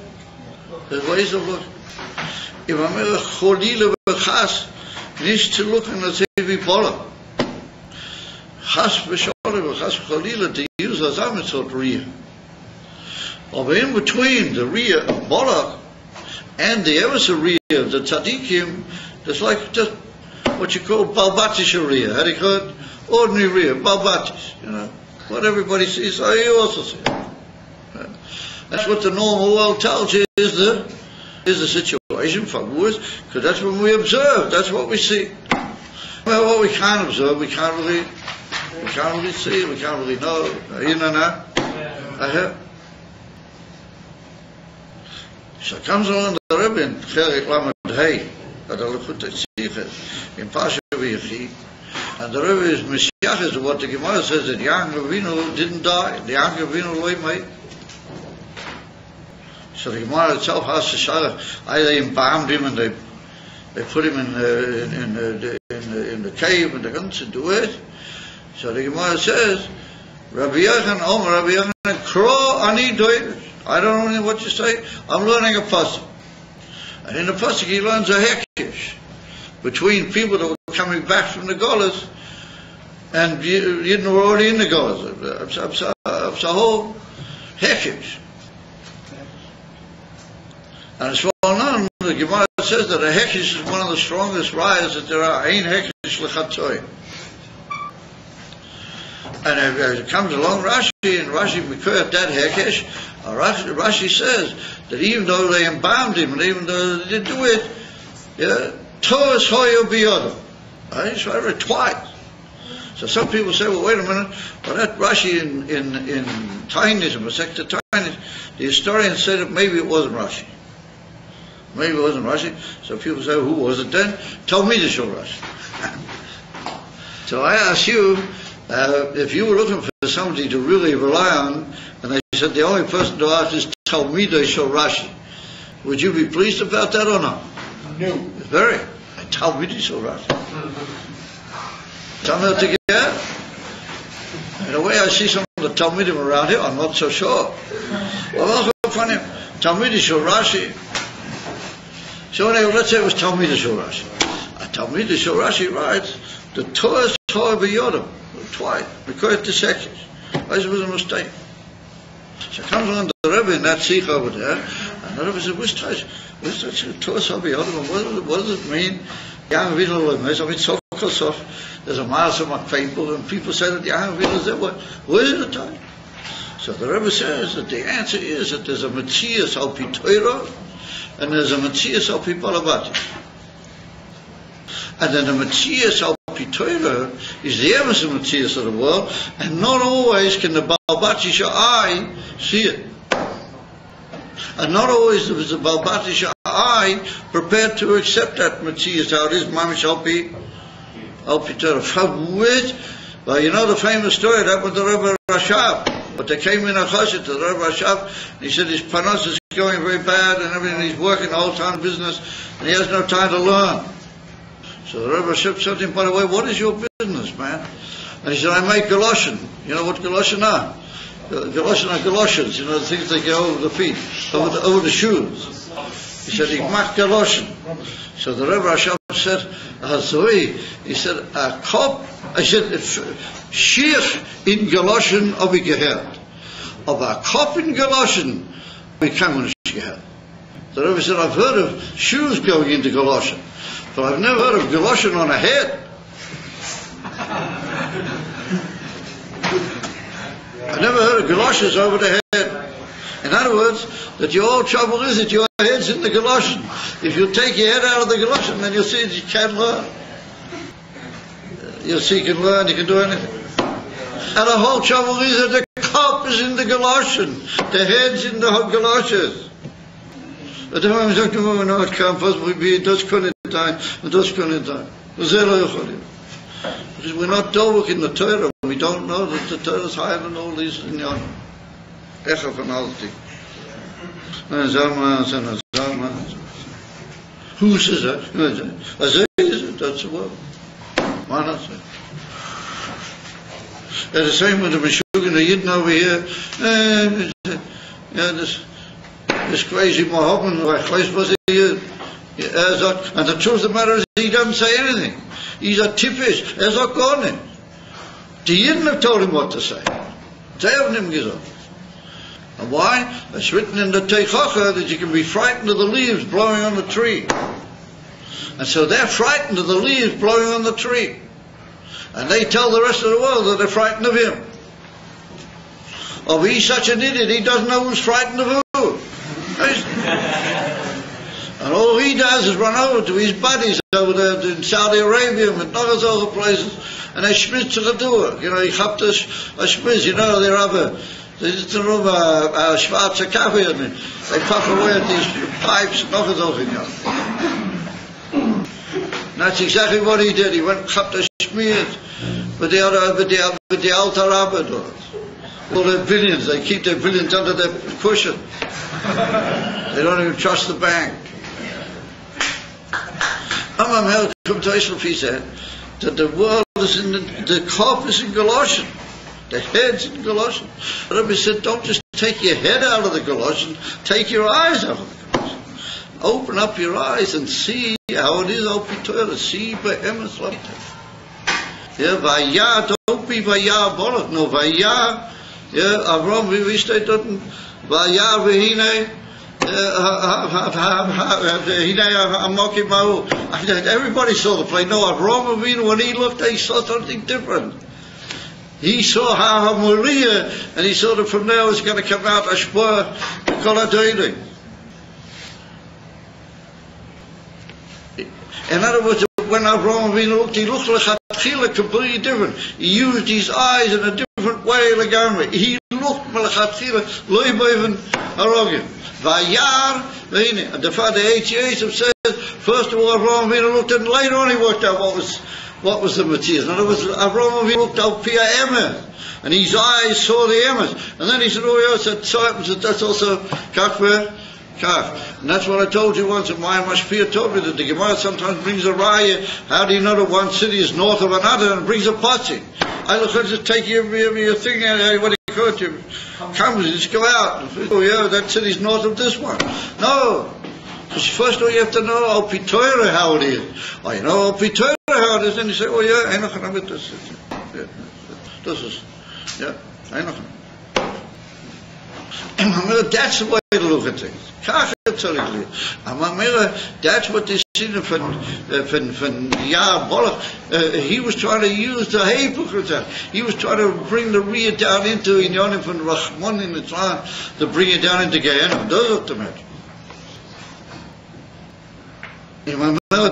looking. If I'm a cholila b'chas, needs to look and let's say v'pola. Chas v'sholim b'chas cholila to use as amitzot riyah. But in between the riyah of Balak and the Evasa riyah of the tzaddikim, there's like just what you call balbatish riyah. How do you call it? Ordinary riyah, balbatish. You know, what everybody sees, you also see. That's what the normal world tells you is the situation for us, because that's what we observe, that's what we see. Well, what we can't observe, we can't really see, we can't really know. You know that? So comes along the Rebbe in Chelik Lamed Hey, at the Lekutei Siches, in Pasha V'Yechi, and the Rebbe is Mashiach, is what the Gemara says that Yaakov Avinu didn't die, the Yaakov Avinu lo made. So the Gemara itself has to say, they embalmed him and they put him in the cave and they're going to do it. So the Gemara says, Rabbi Yochanan, Rabbi Yochanan, Kro ani doidish. I don't know what you say. I'm learning a pasuk, and in the pasuk he learns a hekish between people that were coming back from the Golas and Yidden were already in the Golas. It's a whole hekish. And it's well known, the Gemara says that a hekesh is one of the strongest rayas that there are. Ein hekesh l'chatzoy. And as it comes along, Rashi referred that hekesh. Rashi says that even though they embalmed him and even though they did do it, Toas hoyo biyodam. It's over twice. So some people say, well, wait a minute. Well, that Rashi in Tainism, a sect of Tainism, the historian said that maybe it wasn't Rashi. Maybe it wasn't Rashi. So people say, who was it then? Tell me to show Rashi. So I ask you, if you were looking for somebody to really rely on, and they said the only person to ask is tell me to show Rashi, would you be pleased about that or not? No. Very. Tell me to show Rashi. Tell me to get. In a way, I see some of the Talmudim around here. I'm not so sure. Well, also funny. Talmud show Rashi. So anyway, let's say it was Talmud show Rashi. Talmud show Rashi writes the Torah is Torah b'Yodam twice because the sections. This was a mistake. So it comes along the Rebbe in that sikh over there, and the Rebbe said, "Which Torah b'Yodam? What does it mean?" Young Vidal, I mean, so there's a mass of my people, and people say that the Young Vidal is there. Where is the time? So the Rebbe says that the answer is that there's a Metzias al pi Torah, and there's a Metzias al pi Balabati. And then the Metzias al pi Torah is the emes of Metzias of the world, and not always can the Balabati Sha'ai see it. And not always is the Balbati Sha'ai prepared to accept that Metzias, how it is, Mamish al pi Torah. From which, well, you know the famous story that with the Rebbe Rashab. But they came in a chassid to the Rebbe Rashab, and he said his panos is going very bad and everything, he's working the whole time business, and he has no time to learn. So the Rebbe Rashab said to him, by the way, what is your business, man? And he said, I make galoshin. You know what galoshin are? Galoshin are galoshes, you know, the things that go over the feet, over the shoes. He said, ich mach galoshin. So the Rebbe Rashab said, he said, a kop, I said, Sheikh in galoshin habe ich gehört. Aber a kop in galoshin habe ich kein Mensch gehört. The Rebbe said, I've heard of shoes going into galoshin, but I've never heard of galoshin on a head. I never heard of galoshes over the head. In other words, that your whole trouble is that your head's in the galoshin. If you take your head out of the galoshin, then you'll see that you can't learn. You'll see you can learn, you can do anything. And the whole trouble is that the cup is in the galoshin. The head's in the galoshes. But the moment you know it can't possibly be, it does couldn't die, it does couldn't die. Because we're not dovuk in the Torah, we don't know that the Torah is higher than all these in the Echa van all things. Who says that? That's the word. Why not say? And the same with the Meshug and the Yidden over here. This crazy Mohammed, and the truth of the matter is he doesn't say anything. He's a typish. Er sagt gar nicht. Die Yidden have told him what to say. They haven't him gesagt. And why? It's written in the Teichacha that you can be frightened of the leaves blowing on the tree. And so they're frightened of the leaves blowing on the tree. And they tell the rest of the world that they're frightened of him. Oh, he's such an idiot, he doesn't know who's frightened of who. And all he does is run over to his buddies over there in Saudi Arabia and all other places, and they schmitz to the door. You know, he habt a schmitz, you know, they have a schwarze Kaffee, and they puff away at these pipes and all those, you know. And that's exactly what he did. He went habt a schmitz with the altar Rabbados. All their billions, they keep their billions under their cushion. They don't even trust the bank. He said that the world is in the cup is in galoshin, the head's in galoshin. The Rebbe said, don't just take your head out of the galoshin, take your eyes out of the galoshin. Open up your eyes and see how it is. Open Torah, see be'emes l'mitah. Yeah, vayah, don't be vayah Balak, no vayah. Yeah, Avram, we stay dort vayah v'hinei Everybody saw the play. No, Avraham Avinu, when he looked, he saw something different. He saw how Maria, and he saw that from there was going to come out Ashpur, Kol HaDoirim. In other words, when Avraham Avinu looked, he looked like Chatchila completely different. He used his eyes in a different way, he looked like Chatchila, lo yiboivin harogim. Vayar, and the father H.A. says, first of all, Avraham Avinu looked, and later on he worked out what was the Matthias. In other words, Avraham Avinu looked out Pia Emes, and his eyes saw the Emes. And then he said, oh yeah, that's also Kachver. And that's what I told you once, and Maya Mashpia told me that the Gemara sometimes brings a raya. How do you know that one city is north of another, and brings a potty? I look, I just take your thing out, what do you call it? Your cameras, just go out. Oh yeah, that city's north of this one. No. Because first of all you have to know Al Pitoira how it is. Oh, you know Al Pitoira how it is, then you say, oh yeah, I know with this. Yeah, this is, yeah, I know. That's the way to look at things. That's what they see from Balak. He was trying to use the hypocrite. He was trying to bring the Riyah down into Inyanim from Rahman in the time to bring it down into Gehenna. Those are the matter.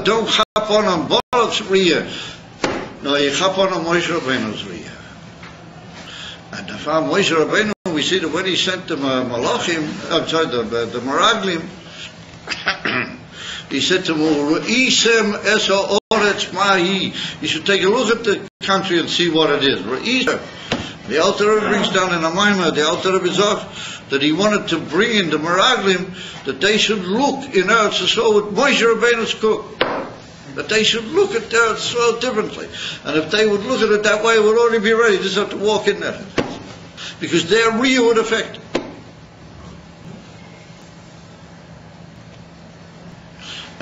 Don't hop on Balak's Riyah. No, you hop on Moshe Rabbeinu's Riyah. And the Moshe Rabbeinu, we see that when he sent the Malachim, the Meraglim, he said to them, Re'isem esa oretz mahi. You should take a look at the country and see what it is. Re'isem. The Alter Rebbe brings down in a Maimah, the Alter Rebbe Zach, that he wanted to bring in the Meraglim, that they should look in Eretz Yisrael with Moshe Rabbeinu's cook. That they should look at Eretz Yisrael differently. And if they would look at it that way, it would already be ready. Just have to walk in there. Because their Riyah would affect it.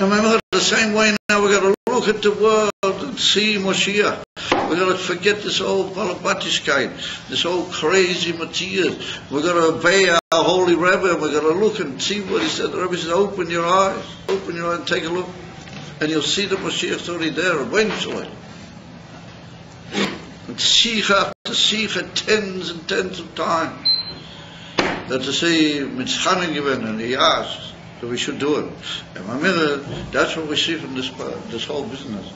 And remember, the same way now we've got to look at the world and see Moshiach. We've got to forget this old Balabatiskite, this old crazy Matthias. We've got to obey our holy Rebbe, and we've got to look and see what he said. The Rebbe said, open your eyes and take a look. And you'll see the Moshiach's already there eventually. And Sicha after Sicha, tens and tens of times. That to say, Mitzchanim given, and he asked, so we should do it. And Mamira, that's what we see from this whole business.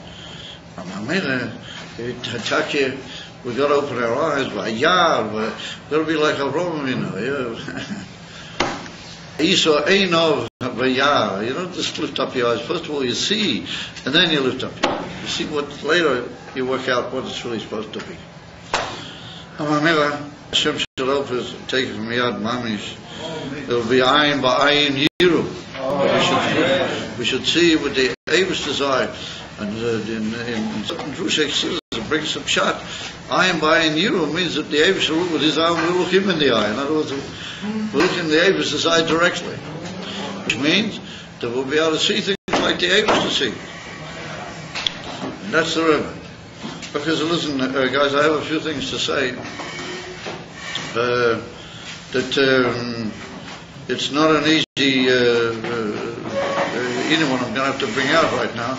And Mamira, we got to open our eyes. We've got to be like Avraham, you know. Esau Einov Vayar. You don't just lift up your eyes. First of all, you see, and then you lift up your eyes. You see what later you work out what it's really supposed to be. And Mamira, Hashem shall help us take it from Yad Mamish. It'll be ayin ba'ayin yiru. We should see with the Avis desire. And in certain Drushek says, it brings some shot. Ayin ba'ayin yiru means that the Avis will look with his eye and we'll look him in the eye. In other words, we'll look in the Avis' eye directly. Which means that we'll be able to see things like the Avis to see. And that's the Rebbe. Because listen, guys, I have a few things to say. That it's not an easy anyone I'm going to have to bring out right now.